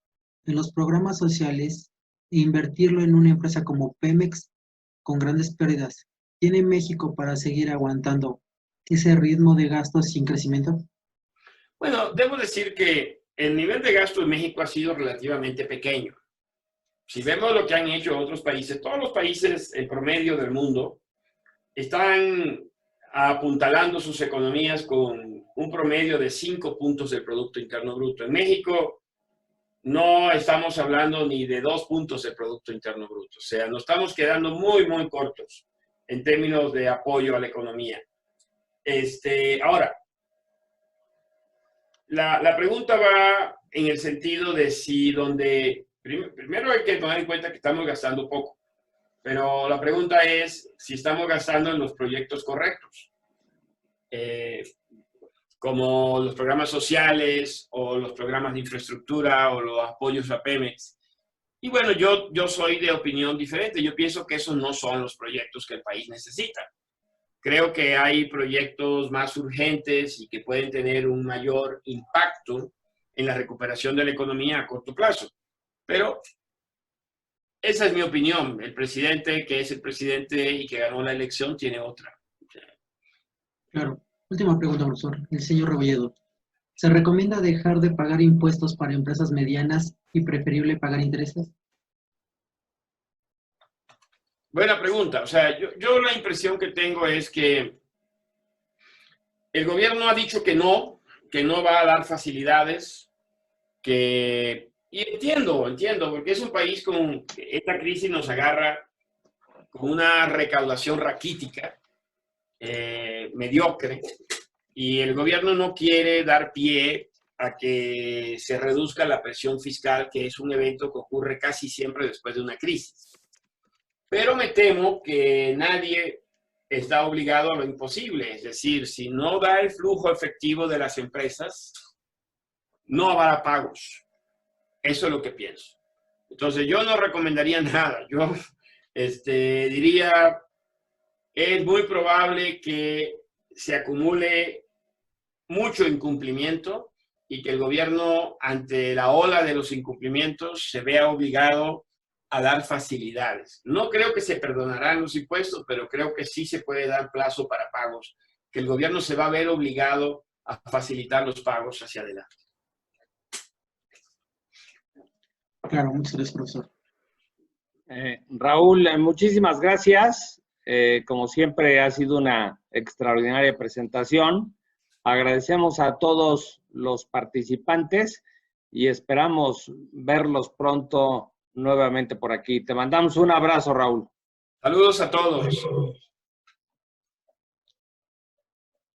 en los programas sociales e invertirlo en una empresa como Pemex con grandes pérdidas? ¿Tiene México para seguir aguantando ese ritmo de gastos sin crecimiento? Bueno, debo decir que el nivel de gasto en México ha sido relativamente pequeño. Si vemos lo que han hecho otros países, todos los países en promedio del mundo están apuntalando sus economías con un promedio de 5 puntos del Producto Interno Bruto. En México no estamos hablando ni de 2 puntos del Producto Interno Bruto. O sea, nos estamos quedando muy, muy cortos en términos de apoyo a la economía. Ahora, la pregunta va en el sentido de si primero hay que tomar en cuenta que estamos gastando poco, pero la pregunta es si estamos gastando en los proyectos correctos, como los programas sociales o los programas de infraestructura o los apoyos a Pemex. Y bueno, yo soy de opinión diferente. Yo pienso que esos no son los proyectos que el país necesita. Creo que hay proyectos más urgentes y que pueden tener un mayor impacto en la recuperación de la economía a corto plazo. Pero esa es mi opinión. El presidente, que es el presidente y que ganó la elección, tiene otra. Claro. Última pregunta, profesor. El señor Rebolledo. ¿Se recomienda dejar de pagar impuestos para empresas medianas y preferible pagar intereses? Buena pregunta. O sea, yo la impresión que tengo es que el gobierno ha dicho que no va a dar facilidades, y entiendo, porque es un país con esta crisis nos agarra con una recaudación raquítica, mediocre, y el gobierno no quiere dar pie a que se reduzca la presión fiscal, que es un evento que ocurre casi siempre después de una crisis. Pero me temo que nadie está obligado a lo imposible. Es decir, si no da el flujo efectivo de las empresas, no habrá pagos. Eso es lo que pienso. Entonces, yo no recomendaría nada. Yo diría, es muy probable que se acumule mucho incumplimiento y que el gobierno, ante la ola de los incumplimientos, se vea obligado a dar facilidades. No creo que se perdonarán los impuestos, pero creo que sí se puede dar plazo para pagos, que el gobierno se va a ver obligado a facilitar los pagos hacia adelante. Claro, muchas gracias, profesor. Raúl, muchísimas gracias. Como siempre, ha sido una extraordinaria presentación. Agradecemos a todos los participantes y esperamos verlos pronto nuevamente por aquí. Te mandamos un abrazo, Raúl. Saludos a todos.